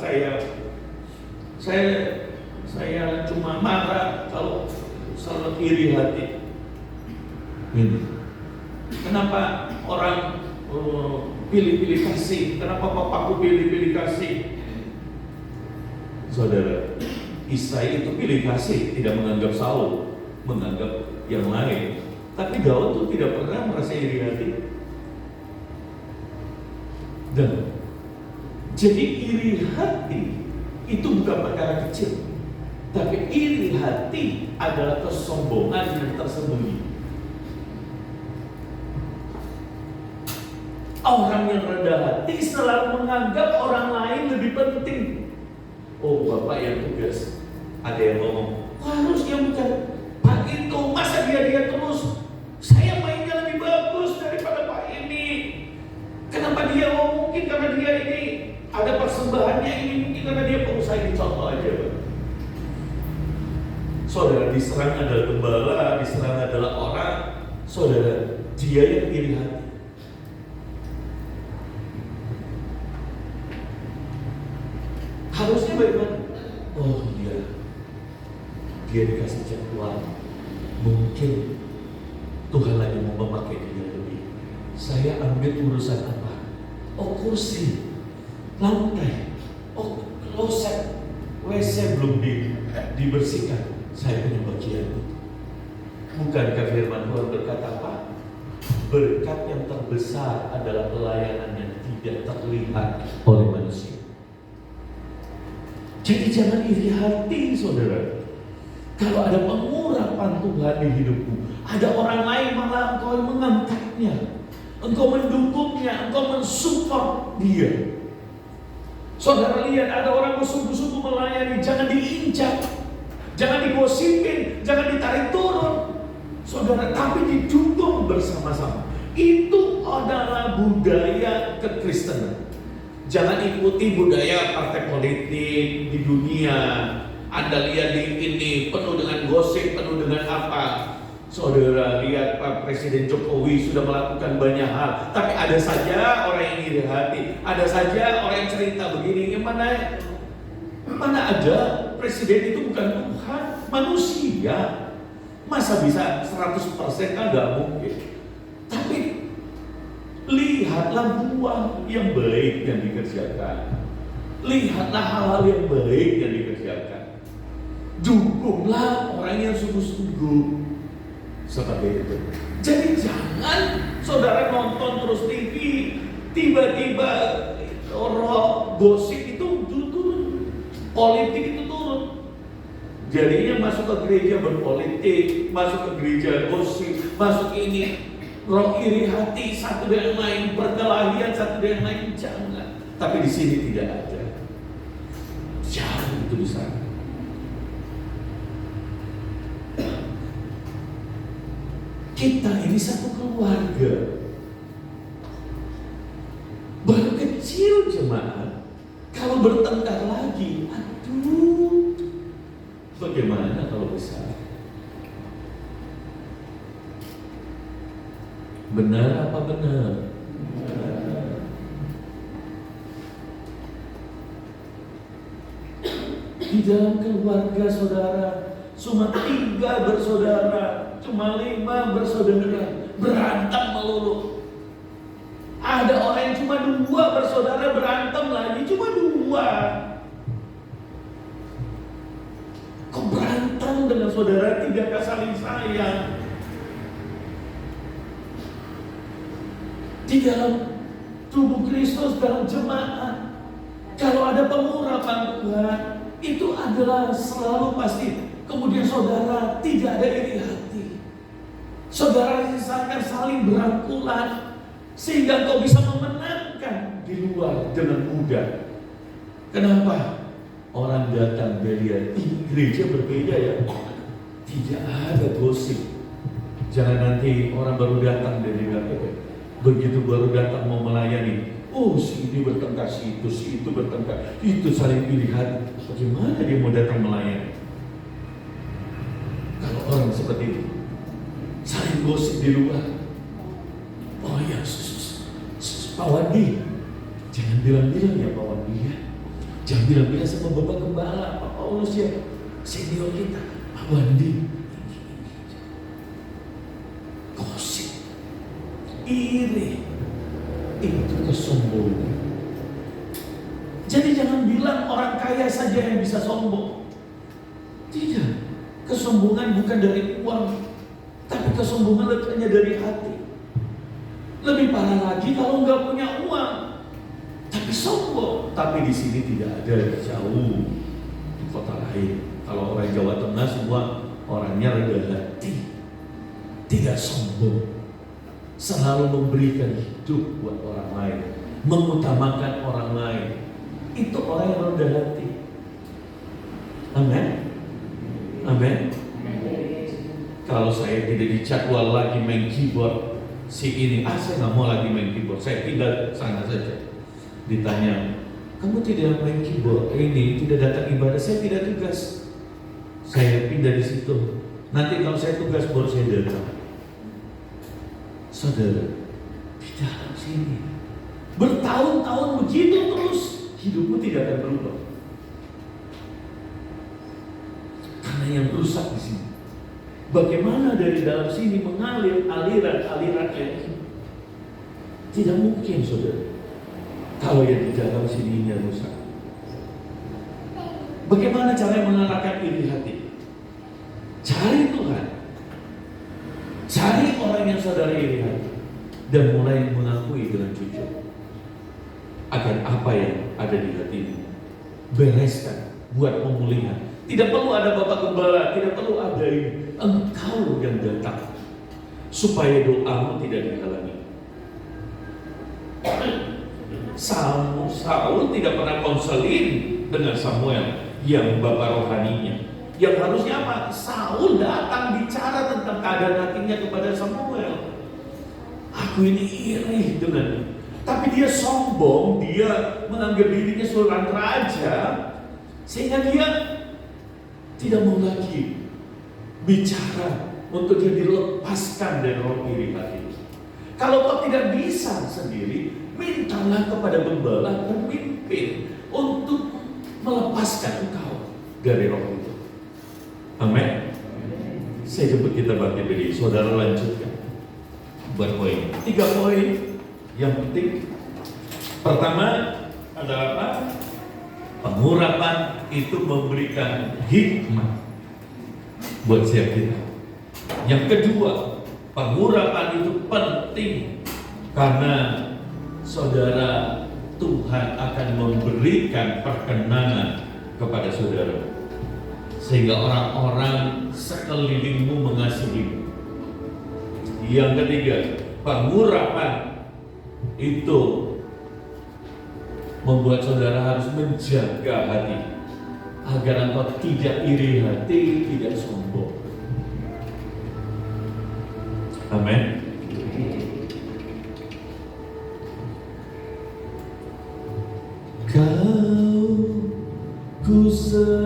saya cuma marah kalau salah iri hati. Ini. Kenapa orang pilih-pilih kasih? Kenapa papaku pilih-pilih kasih? Saudara, Isai itu pilih kasih, tidak menganggap Saul, menganggap yang lain. Tapi Daud itu tidak pernah merasa iri hati. Dan jadi iri hati itu bukan perkara kecil, tapi iri hati adalah kesombongan yang tersembunyi. Orang yang rendah hati selalu menganggap orang lain lebih penting. Oh, Bapak yang tugas, ada yang ngomong, harusnya bukan Pak itu, masa dia terus. Saya mainnya lebih bagus daripada Pak ini. Kenapa dia? Oh, mungkin karena dia ini ada persembahannya ini, mungkin karena dia pengusaha. Ini contoh aja, Pak. Saudara, diserang adalah gembala, diserang adalah orang. Saudara, dia yang iri hati. Harusnya bagaimana? Oh iya, dia dikasih jadwal. Mungkin Tuhan lagi mau memakai dia lebih. Saya ambil urusan apa? Oh, kursi, lantai, oh, kloset, WC belum dibersihkan. Saya punya bagian itu. Bukankah firman Tuhan berkata apa? Berkat yang terbesar adalah pelayanan yang tidak terlihat oleh manusia. Jadi jangan iri hati, saudara. Kalau ada pengurapan Tuhan di hidupmu, ada orang lain malah engkau mengangkatnya, engkau mendukungnya, engkau mensupport dia. Saudara lihat, ada orang bersungguh-sungguh melayani, jangan diinjak, jangan digosipin, jangan ditarik turun. Saudara, tapi didukung bersama-sama. Itu adalah budaya kekristenan. Jangan ikuti budaya partai politik di dunia. Anda lihat di ini penuh dengan gosip, penuh dengan apa. Saudara lihat Pak Presiden Jokowi sudah melakukan banyak hal, tapi ada saja orang yang iri hati, ada saja orang yang cerita begini. Yang mana ada presiden itu bukan Tuhan, manusia. Masa bisa 100% kan nggak mungkin. Tapi lihatlah buah yang baik yang dikerjakan. Lihatlah hal-hal yang baik yang dikerjakan. Dukunglah orang yang sungguh-sungguh. Seperti itu. Jadi jangan saudara nonton terus TV, tiba-tiba roh gosip itu turun, politik itu turun. Jadinya masuk ke gereja berpolitik, masuk ke gereja gosip, masuk ini roh iri hati satu dengan lain, perkelahian satu dengan lain. Jangan. Tapi di sini tidak ada. Jangan itu di sana. Kita ini satu keluarga. Baru kecil jemaat, kalau bertengkar lagi, aduh, bagaimana kalau besar? Benar apa benar? Di dalam keluarga saudara, cuma 3 bersaudara, cuma 5 bersaudara, berantem melulu. Ada orang yang cuma 2 bersaudara, berantem lagi cuma 2. Kok berantem dengan saudara, tidakkah saling sayang? Di dalam tubuh Kristus, dalam jemaat, kalau ada pengurapan Tuhan, itu adalah selalu pasti. Kemudian saudara tidak ada iri hati. Saudara akan saling berangkulan sehingga kau bisa memenangkan di luar dengan mudah. Kenapa? Orang datang dari gereja berbeda ya. Tidak ada gosip. Jangan nanti orang baru datang dari GKP. Begitu baru datang mau melayani, oh si ini bertengkar, si itu bertengkar, itu saling iri hati. Bagaimana dia mau datang melayani? Kalau orang seperti itu saling gosip di luar. Oh ya, Pak Wandi, jangan bilang-bilang ya Pak Wandi ya. Jangan bilang-bilang sama Bapak Gembala, Pak Paulus ya, senior kita, Pak Wandi. Gosip, iri, itu kesombongan. Jadi jangan bilang orang kaya saja yang bisa sombong. Tidak, kesombongan bukan dari uang, tapi kesombongan hanya dari hati. Lebih parah lagi kalau nggak punya uang, tapi sombong. Tapi di sini tidak ada, jauh di kota lain. Kalau orang Jawa Tengah semua orangnya rendah hati, tidak sombong, selalu memberikan hidup buat orang lain, mengutamakan orang lain. Itu orang yang rendah hati. Amin. Amin. Kalau saya tidak dijadwal lagi main keyboard, si ini, saya nggak mau lagi main keyboard, saya pindah sana saja. Ditanya, kamu tidak main keyboard, ini tidak datang ibadah, saya tidak tugas, saya pindah di situ. Nanti kalau saya tugas baru saya datang. Saudara, di dalam sini bertahun-tahun begitu terus, hidupmu tidak akan berubah. Karena yang rusak di sini. Bagaimana dari dalam sini mengalir aliran ini? Tidak mungkin, saudara. Kalau yang di dalam sini ini rusak. Bagaimana cara mengalahkan iri hati? Cari Tuhan. Cari orang yang saudara iri hati dan mulai mengakui dengan jujur akan apa yang ada di hatimu. Bereskan, buat pemulihan. Tidak perlu ada Bapak Gembala, tidak perlu ada ini. Engkau yang datang supaya doamu tidak dihalangi. Saul tidak pernah konseling dengan Samuel yang bapak rohaninya. Yang harusnya apa? Saul datang bicara tentang keadaan hatinya kepada Samuel. Aku ini iri dengan Tapi dia sombong, dia menganggap dirinya seorang raja, sehingga dia tidak mau lagi bicara untuk dia dilepaskan dari roh iri hati. Kalau kau tidak bisa sendiri, mintalah kepada gembala pemimpin untuk melepaskan engkau dari roh itu. Amin. Saya jemput kita bangkit berdiri. Saudara lanjutkan berpoin. 3 poin yang penting. Pertama adalah apa? Pengurapan itu memberikan hikmat buat setiap kita. Yang kedua, pengurapan itu penting karena saudara, Tuhan akan memberikan perkenanan kepada saudara, sehingga orang-orang sekelilingmu mengasihimu. Yang ketiga, pengurapan itu membuat saudara harus menjaga hati agar engkau tidak iri hati, tidak sombong. Amin. Kau ku sembah,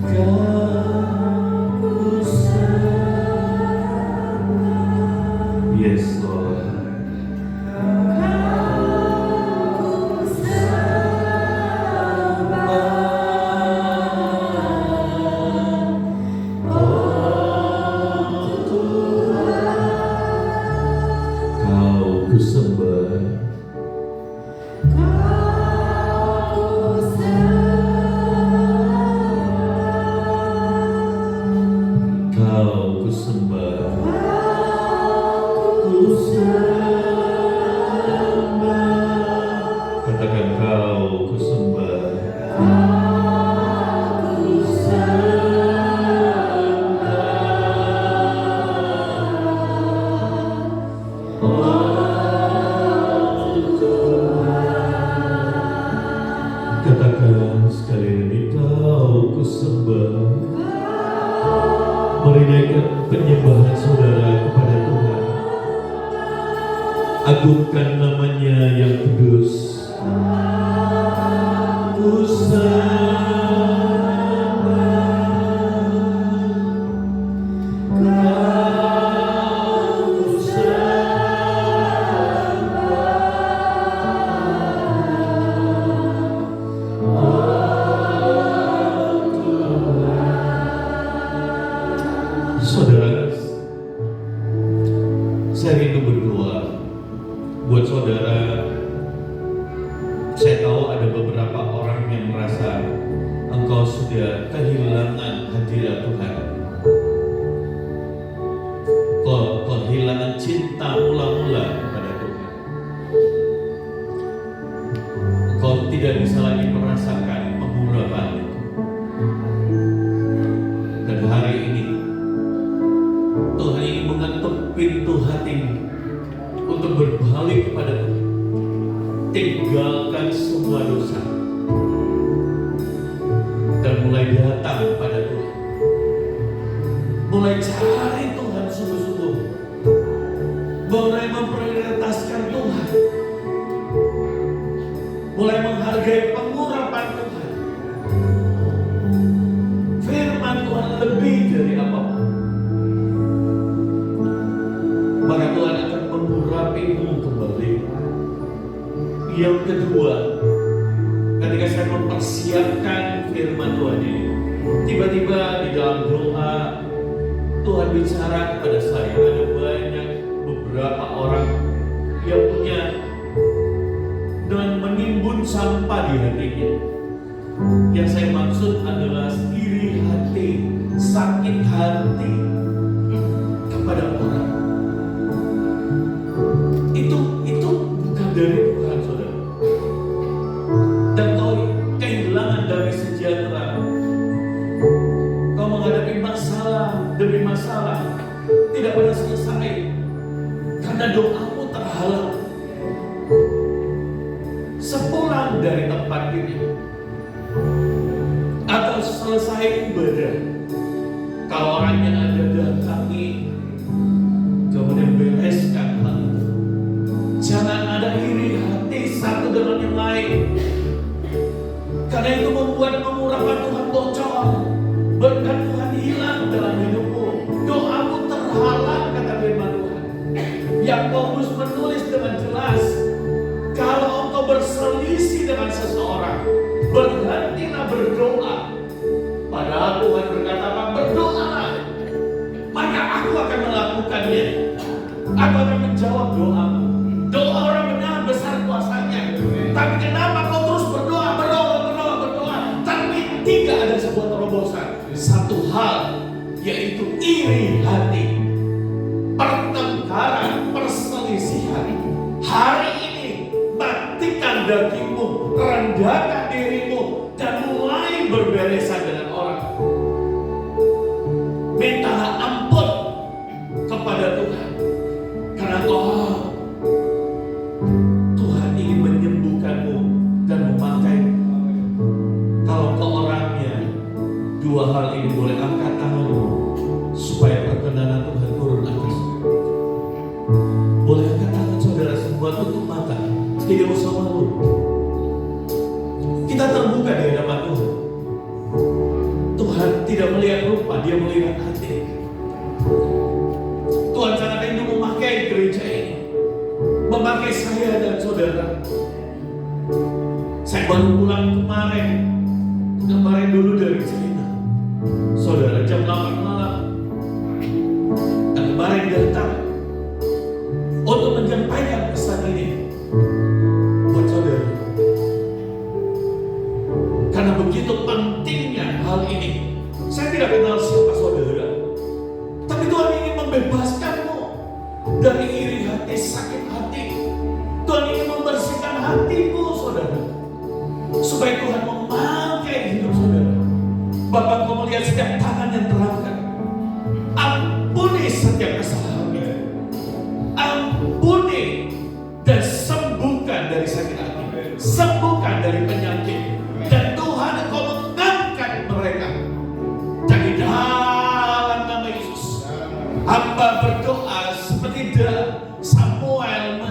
kau ku sembah. Yes, Lord. Katakan sekali lagi, kau ku sembah. Mari naikkan penyembahan saudara kepada Tuhan. Agungkan namanya yang kudus. Ku Saudara, saya rindu berdoa buat saudara. Saya tahu ada beberapa orang yang merasa engkau sudah kehilangan hadirat Tuhan. Kau kehilangan cinta mula-mula kepada Tuhan. Kau tidak bisa lagi merasakan pengurapan itu. Dan hari ini Tuhan ingin mengetuk pintu hatimu untuk berbalik kepada Tuhan. Tinggalkan semua dosa dan mulai datang pada Tuhan. Mulai cari Tuhan sungguh-sungguh. Mulai memprioritaskan Tuhan. Mulai menghargai pengurapan Tuhan. Firman Tuhan lebih dari apapun. Maka Tuhan akan mengurapimu kembali. Yang kedua, ketika saya mempersiapkan firman Tuhan ini, tiba-tiba di dalam doa Tuhan bicara kepada saya. Ada banyak beberapa orang yang punya dengan menimbun sampah di hatinya. Yang saya maksud adalah iri hati, sakit hati kepada orang. Itu bukan dari Tuhan, saudara. Dan kau kehilangan damai sejahtera. Kau menghadapi masalah demi masalah, tidak pernah selesai karena doamu terhalang. Sepulang dari tempat ini atau selesai ibadah, Kalau orangnya ada datangi, kemudian bereskan hal itu. Jangan ada iri hati satu dengan yang lain. Karena itu membuat pengurapan Tuhan bocor, berkat Tuhan hilang dalam hidupmu. Doamu terhalang, kata firman Tuhan. Yakobus menulis dengan jelas, kalau engkau berselisih dengan seseorang, berhentilah berdoa. Padahal Tuhan berkata, berdoalah, maka aku akan melakukannya. Aku akan menjawab doamu. Doa orang benar besar kuasanya. Tapi kenapa kau terus berdoa? Tapi tidak ada sebuah terobosan. Satu hal, yaitu iri hati, pertengkaran, perselisihan. Hari ini matikan dagingmu, rendahkan dirimu, dan mulai berberesan dengan orang. Mintalah ampun kepada Tuhan, karena Tuhan ingin menyembuhkanmu dan memakaimu. Kalau kau orangnya, dua hal ini boleh angkat tanganmu supaya perkenanan Tuhan turun atasmu. Boleh angkat tangan saudara semua, tutup mata, tidak usah malu. Kita terbuka di hadapan Tuhan. Tuhan tidak melihat rupa, Dia melihat hati. Tuhan sangat rindu memakai gereja ini, memakai saya dan saudara. Saya baru pulang kemarin dulu dari China, saudara, jam 8 malam. Dan kemarin datang untuk menyampaikan pesan ini buat saudara. Karena begitu pentingnya hal ini. Saya tidak kenal siapa saudara, tapi Tuhan ingin membebaskanmu dari iri hati, sakit hati. Tuhan ingin membersihkan hatimu, saudara, supaya Tuhan memakai hidup saudara. Bapak, kau melihat setiap tangan yang terangkat. Ampuni setiap kesalahannya. Ampuni dan sembuhkan dari sakit hati, sembuhkan dari penyakit. Dan Tuhan, engkau mengangkat mereka. Dari dalam nama Yesus, hamba berdoa seperti Samuel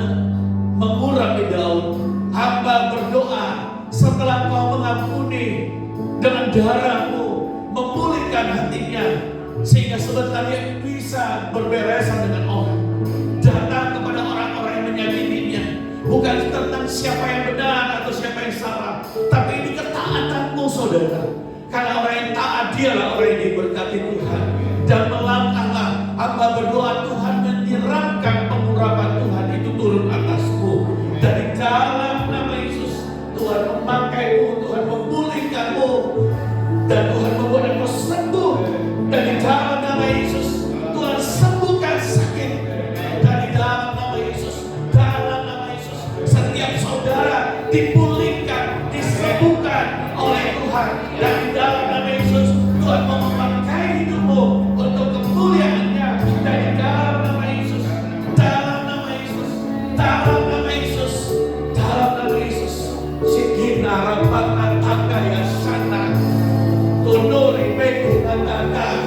mengurapi Daud. Hamba berdoa setelah kau mengampuni dengan darahmu, memulihkan hatinya, sehingga sebentar dia bisa berberesan dengan orang, datang kepada orang-orang yang menyakitinya. Bukan tentang siapa yang benar atau siapa yang salah, tapi ini ketaatanmu, saudara. Karena orang yang taat, dialah orang yang diberkati Tuhan. Dan melangkahlah, hamba berdoa Tuhan menyiramkan pengurapan Tuhan itu turun atasmu. Dari dalam nama Yesus, Tuhan memakaimu, Tuhan memulihkanmu, dan Tuhan membuat engkau sembuh. Dari dalam nama Yesus, Tuhan sembuhkan sakit. Dari dalam nama Yesus, dalam nama Yesus, setiap saudara dipulihkan, disembuhkan oleh Tuhan. Dari dalam nama Yesus, Tuhan mau memakai hidupmu untuk kemuliaan-Nya. Dari dalam nama Yesus, dalam nama Yesus, dalam nama Yesus, dalam nama Yesus. Sikina rapatan tangga ya sana, tunuri peku tangga,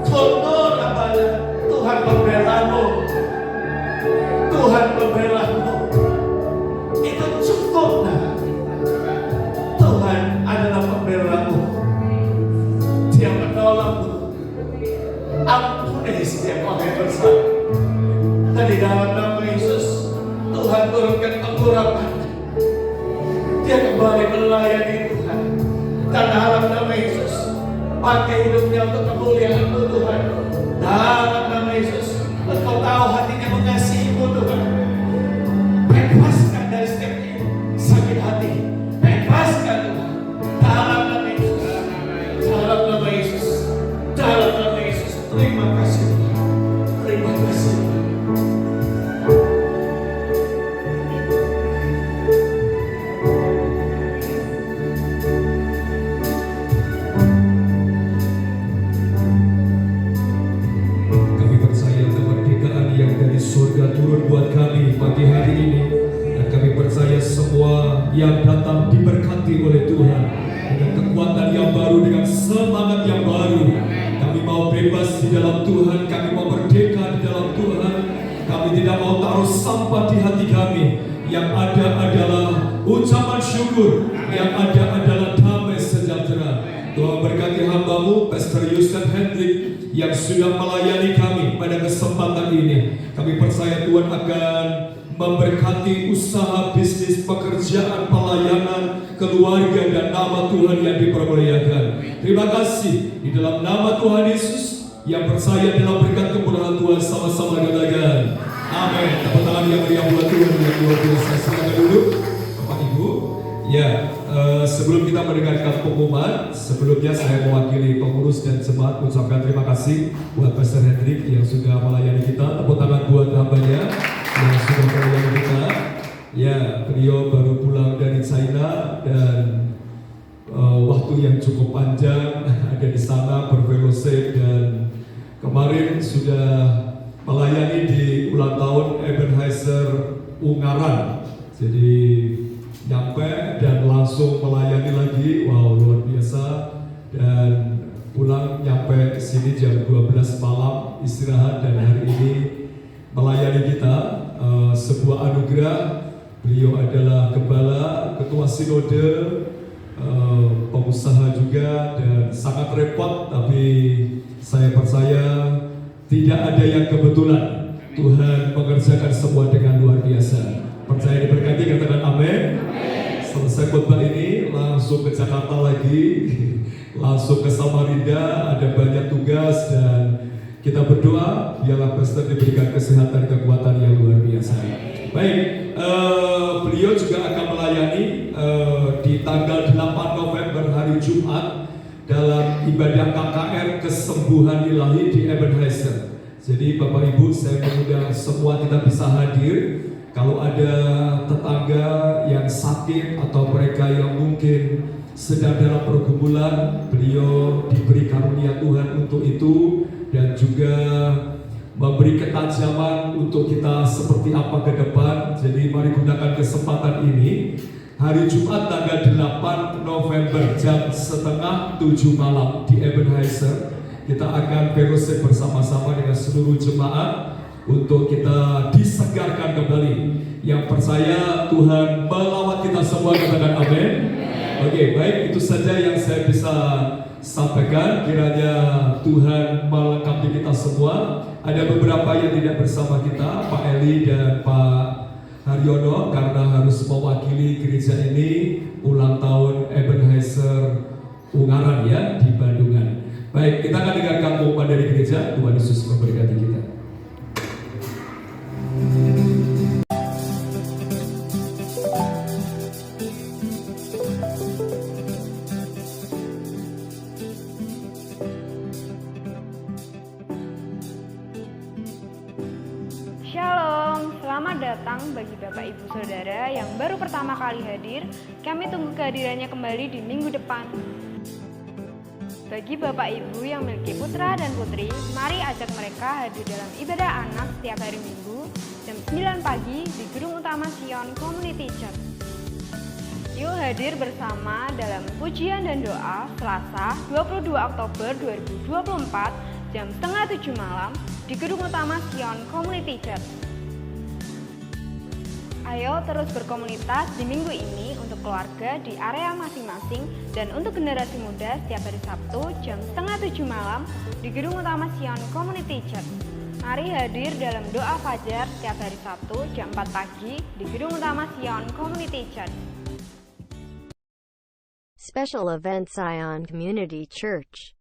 tunur abada. Tuhan membelamu, Tuhan membelamu. Itu cukup, nah. Tuhan adalah pembelamu. Dia menolongmu. Ampuni setiap orang yang bersalah. Dan di dalam nama Yesus, Tuhan turunkan pengurapan. Dia kembali melayani Tuhan. Dan dalam nama Yesus, pakai hidupnya untuk kemuliaan-Mu, Tuhan. Dalam nama Yesus, Engkau tahu hatinya mengasihi-Mu, Tuhan. Bebaskan dari setiap sakit hati. Bebaskan, Tuhan. Dalam nama Yesus. Dalam nama Yesus. Dalam nama Yesus. Terima kasih, Tuhan. Terima kasih, Tuhan. Kami percaya kemerdekaan yang dari surga turun kau taruh sampai di hati kami. Yang ada adalah ucapan syukur, yang ada adalah damai sejahtera. Tuhan berkati hamba-Mu Pastor Yusuf Hendrik yang sudah melayani kami pada kesempatan ini. Kami percaya Tuhan akan memberkati usaha, bisnis, pekerjaan, pelayanan, keluarga, dan nama Tuhan yang dipermuliakan. Terima kasih di dalam nama Tuhan Yesus. Yang percaya dalam berkat kemudahan Tuhan sama-sama katakan amin. Tepuk tangan yang meriah buat Tuhan yang luar biasa. Silakan duduk Bapak Ibu. Ya, sebelum kita mendengarkan pengumuman, sebelumnya saya mewakili pengurus dan jemaat mengucapkan terima kasih buat Pastor Hendrik yang sudah melayani kita. Tepuk tangan buat hambanya yang sudah melayani kita. Ya, beliau baru pulang dari China dan waktu yang cukup panjang ada di sana berfellowship, dan kemarin sudah melayani di ulang tahun Ebenezer Ungaran. Jadi nyampe dan langsung melayani lagi, wow luar biasa. Dan pulang nyampe ke sini jam 12 malam istirahat, dan hari ini melayani kita. Sebuah anugerah. Beliau adalah gembala, ketua sinode, pengusaha juga, dan sangat repot, tapi saya percaya tidak ada yang kebetulan. Tuhan mengerjakan semua dengan luar biasa. Percaya diberkati, katakan amin. Selesai khotbah ini langsung ke Jakarta lagi, langsung ke Samarinda, ada banyak tugas, dan kita berdoa biarlah Pastor diberikan kesehatan, kekuatan yang luar biasa. Baik, beliau juga akan melayani di tanggal 8 November hari Jumat dalam ibadah KKR Kesembuhan Ilahi di Ebenezer. Jadi Bapak Ibu, saya mengundang semua kita bisa hadir. Kalau ada tetangga yang sakit atau mereka yang mungkin sedang dalam pergumulan, beliau diberi karunia Tuhan untuk itu, dan juga memberi ketajaman untuk kita seperti apa ke depan. Jadi mari gunakan kesempatan ini. Hari Jumat tanggal 8 November jam 6:30 malam di Ebenezer, kita akan fellowship bersama-sama dengan seluruh jemaat untuk kita disegarkan kembali. Yang percaya Tuhan melawat kita semua, katakan amin. Oke, baik, itu saja yang saya bisa sampaikan. Kiranya Tuhan melengkapi kita semua. Ada beberapa yang tidak bersama kita, Pak Eli dan Pak Haryono, karena harus mewakili gereja ini ulang tahun Ebenezer Ungaran ya di Bandungan. Baik, kita akan dengarkan pengumuman dari gereja. Tuhan Yesus memberkati kita. Shalom, selamat datang bagi Bapak Ibu Saudara yang baru pertama kali hadir. Kami tunggu kehadirannya kembali di minggu depan. Bagi Bapak Ibu yang memiliki putra dan putri, mari ajak mereka hadir dalam ibadah anak setiap hari Minggu jam 9 pagi di Gedung Utama Sion Community Church. Yuk hadir bersama dalam pujian dan doa Selasa 22 Oktober 2024 jam 6:30 malam di Gedung Utama Sion Community Church. Ayo terus berkomunitas di minggu ini untuk keluarga di area masing-masing, dan untuk generasi muda setiap hari Sabtu jam 6:30 malam di Gedung Utama Sion Community Church. Mari hadir dalam doa fajar setiap hari Sabtu jam 4 pagi di Gedung Utama Sion Community Church. Special event Sion Community Church.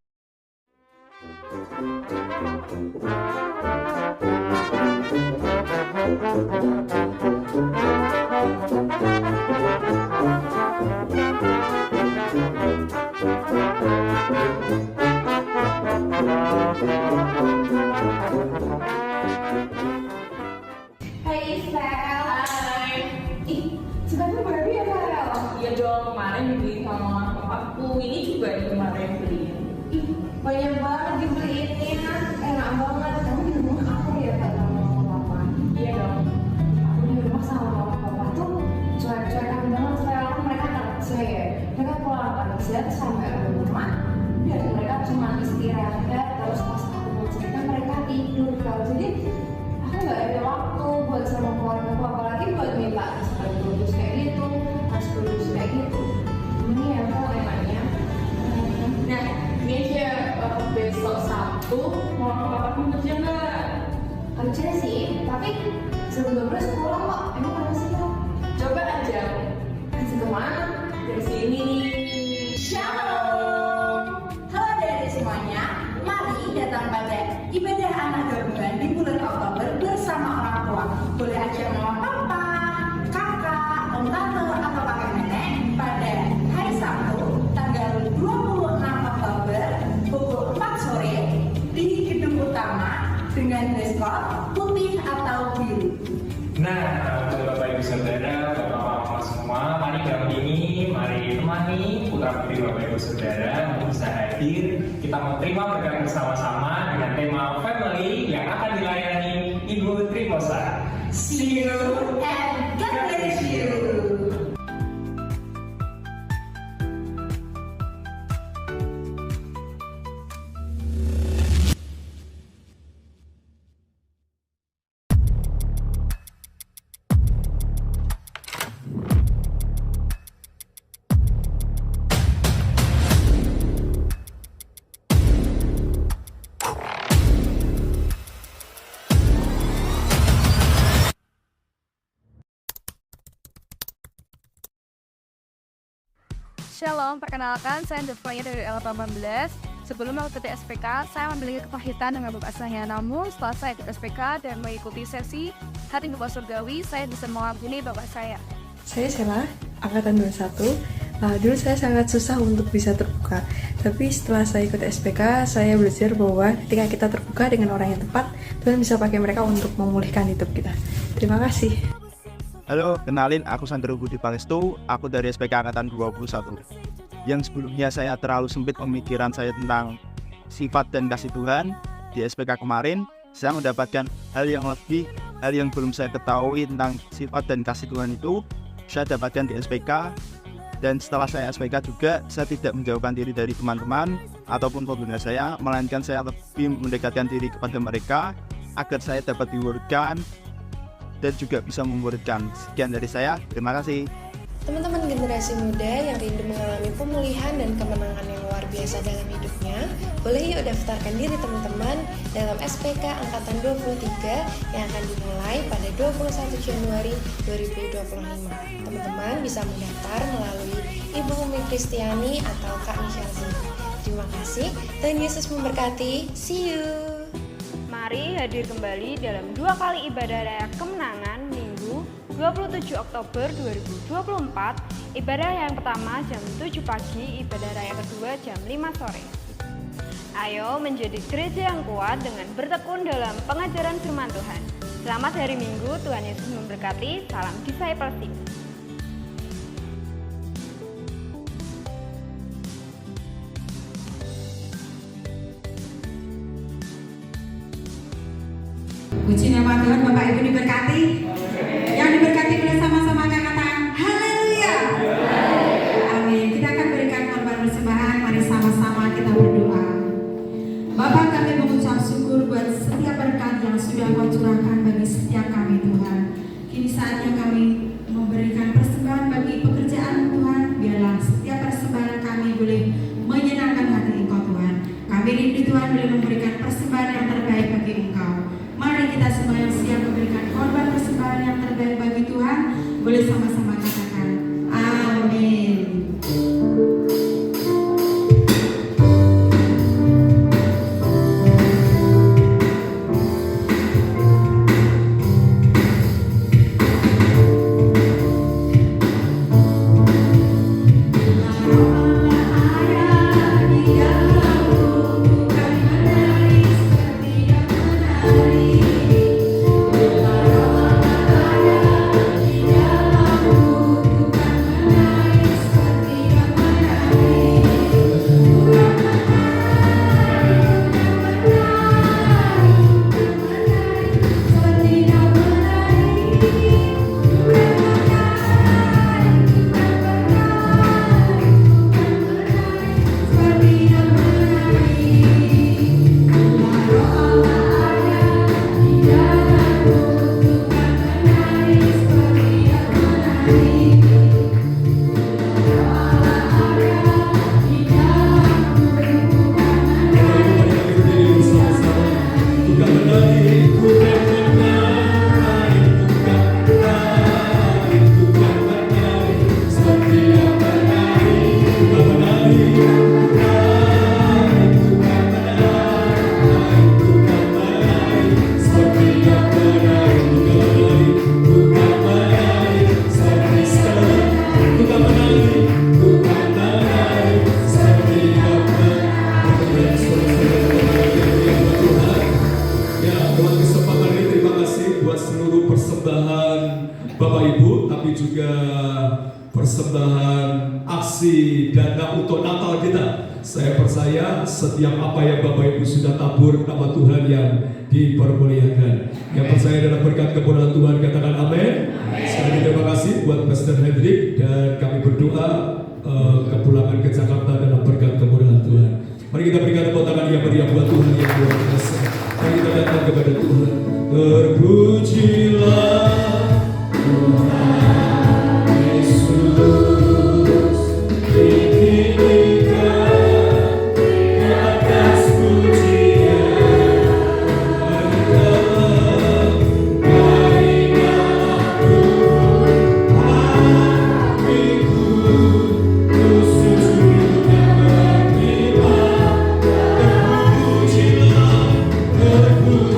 Hai Isel. Hai. Ih, sepatu baru ya Farel? Iya dong, kemarin dibeli sama papaku. Ini juga nih kemarin beliin. Ih, banyak banget dibeliinnya. Enak banget. Kamu di rumah aku ya kata mama papa? Iya dong. Aku di rumah sama mama papa tuh cuek-cuekan banget. Supaya aku mereka kerja ya. Mereka pulang kerja sampai rumah, dan mereka cuma istirahat. Terus pas aku mau cerita mereka tidur. Kalau jadi aku nggak ada waktu buat sama keluarga aku, apalagi buat minta sekali produs kayak gitu, pas produs kayak gitu. Ini ya kok enaknya. Nah, ini aja besok Sabtu mau ke papaku kerja nggak? Kerja sih, tapi sebelum 12 pulang kok. Emang kenapa sih kok? Coba aja. Kasih kemana? Dari sini. Shalom. Halo adik-adik semuanya. Mari datang pada ibadah anak gabungan di bulan Oktober bersama orang tua. Boleh ajak mama papa, kakak, om tante, atau kakek nenek pada hari Sabtu tanggal 26 Oktober pukul 4 sore di gedung utama dengan dress code putih atau biru. Nah, untuk Bapak Ibu Saudara, Bapak-Bapak semua, mari dampingi, mari temani putra putri Bapak Ibu Saudara untuk bisa hadir. Kita mau terima berkat bersama-sama dengan tema family yang akan dilayani Ibu Trimosa. See you and God bless you. Shalom, perkenalkan saya Devanya dari L18. Sebelum mengikuti SPK, saya memiliki kepahitan dengan Bapak saya. Namun setelah saya ikut SPK dan mengikuti sesi Hati Bapak Surgawi, saya bisa mengampuni Bapak saya. Saya Sheila, angkatan 21. Dulu saya sangat susah untuk bisa terbuka. Tapi setelah saya ikut SPK, saya belajar bahwa ketika kita terbuka dengan orang yang tepat, Tuhan bisa pakai mereka untuk memulihkan hidup kita. Terima kasih. Halo, kenalin aku Sandro Budi Pangestu, aku dari SPK Angkatan 21. Yang sebelumnya saya terlalu sempit pemikiran saya tentang sifat dan kasih Tuhan, di SPK kemarin saya mendapatkan hal yang belum saya ketahui tentang sifat dan kasih Tuhan itu, saya dapatkan di SPK. Dan setelah saya SPK juga, saya tidak menjauhkan diri dari teman-teman ataupun pengguna saya, melainkan saya lebih mendekatkan diri kepada mereka agar saya dapat dimuridkan dan juga bisa memuridkan. Sekian dari saya, terima kasih. Teman-teman generasi muda yang rindu mengalami pemulihan dan kemenangan yang luar biasa dalam hidupnya, boleh yuk daftarkan diri teman-teman dalam SPK Angkatan 23 yang akan dimulai pada 21 Januari 2025. Teman-teman bisa mendaftar melalui Ibu Umi Kristiani atau Kak Nishazi. Terima kasih, Tuhan Yesus memberkati. See you! Mari hadir kembali dalam 2 kali ibadah raya kemenangan Minggu 27 Oktober 2024. Ibadah yang pertama jam 7 pagi, ibadah raya kedua jam 5 sore. Ayo menjadi gereja yang kuat dengan bertekun dalam pengajaran firman Tuhan. Selamat hari Minggu, Tuhan Yesus memberkati. Salam discipleship. Puji nama Tuhan, Bapak Ibu diberkati. Yang diberkati boleh sama-sama katakan haleluya. Amin. Kita akan berikan korban persembahan. Mari sama-sama kita berdoa. Bapa, kami mengucap syukur buat setiap berkat yang sudah Kau curahkan bagi setiap kami Tuhan. Kini saatnya kami memberikan persembahan bagi pekerjaan Tuhan. Biarlah setiap persembahan kami boleh menyenangkan hati Engkau Tuhan. Kami rindu Tuhan boleh memberikan persembahan yang terbaik bagi Engkau. Mari kita semua yang siap memberikan korban persembahan yang terbaik bagi Tuhan, boleh sama-sama katakan amin. Menari seperti yang menari. juga persembahan aksi dana untuk Natal kita. Saya percaya setiap apa yang Bapak Ibu sudah tabur, nama Tuhan yang dipermuliakan. Yang percaya dalam berkat kemuliaan Tuhan, katakan amin. Sekali lagi terima kasih buat Pastor Hendrik, dan kami berdoa kepulangan ke Jakarta dalam berkat kemuliaan Tuhan. Mari kita berikan tepuk tangan yang meriah buat Tuhan yang luar biasa. Mari kita datang kepada Tuhan. Terpujilah Tuhan Yesus, ditinggikan di atas pujian. Berikanlah Tuhan hatiku, ku sujud dan berterima. Terpujilah, terpujilah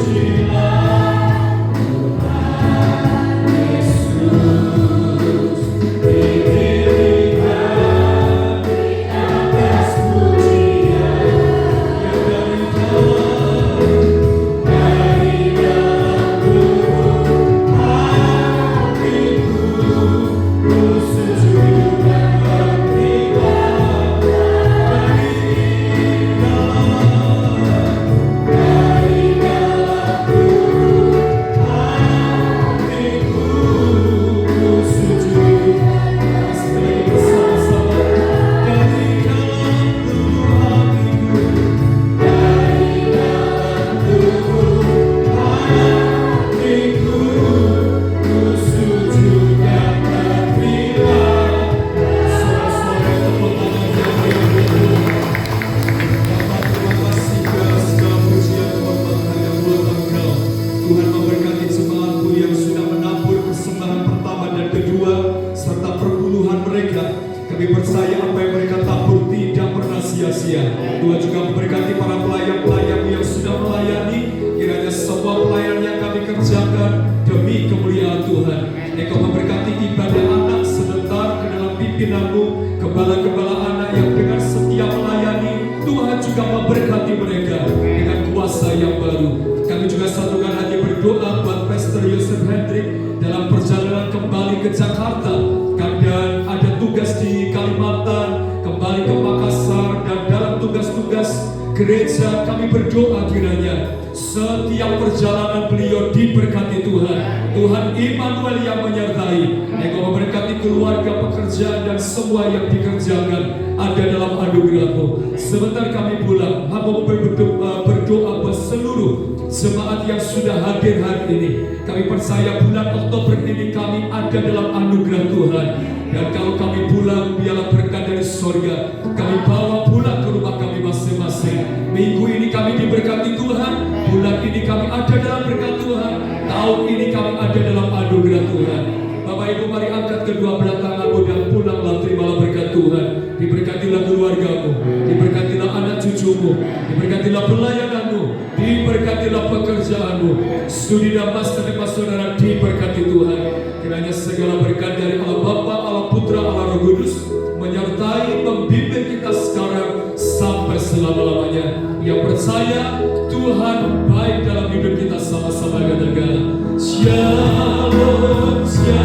Tuhan juga memberkati para pelayan-pelayan yang sudah melayani. Kiranya semua pelayanan yang kami kerjakan demi kemuliaan Tuhan. Engkau memberkati ibadah anak sebentar ke dalam pimpinanmu, gembala-gembala anak yang dengan setia melayani. Tuhan juga memberkati mereka dengan kuasa yang baru. Kami juga satukan hati berdoa buat Pastor Yosef Hendrik dalam perjalanan kembali ke Jakarta. Dan ada tugas di Kalimantan, kembali ke Makassar, dan dalam tugas-tugas gereja kami berdoa kiranya setiap perjalanan beliau diberkati Tuhan. Tuhan Immanuel yang menyertai. Engkau memberkati keluarga, pekerjaan, dan semua yang dikerjakan ada dalam anugerah-Mu. Sebentar kami pulang, hamba berdoa buat seluruh jemaat yang sudah hadir hari ini. Kami percaya bulan Oktober ini kami ada dalam anugerah Tuhan. Dan kalau kami pulang, biarlah berkat dari surga kami bawa pulang ke rumah kami masing-masing. Minggu ini kami diberkati Tuhan. Bulan ini kami ada dalam berkat Tuhan. Tahun ini kami ada dalam anugerah Tuhan. Bapak Ibu, mari angkat kedua belah tanganmu dan pulanglah, terimalah berkat Tuhan. Diberkatilah keluargamu, diberkatilah anak cucumu, diberkatilah pelayananmu, diberkatilah pekerjaanmu. Studi dan master dan saudara diberkati Tuhan. Kiranya segala berkat dari Allah Bapa, Allah Putra, Allah Roh Kudus menyertai, membimbing kita sekarang sampai selama-lamanya. Yang percaya Tuhan baik dalam hidup kita, sama-sama katakan Shalom, Shalom.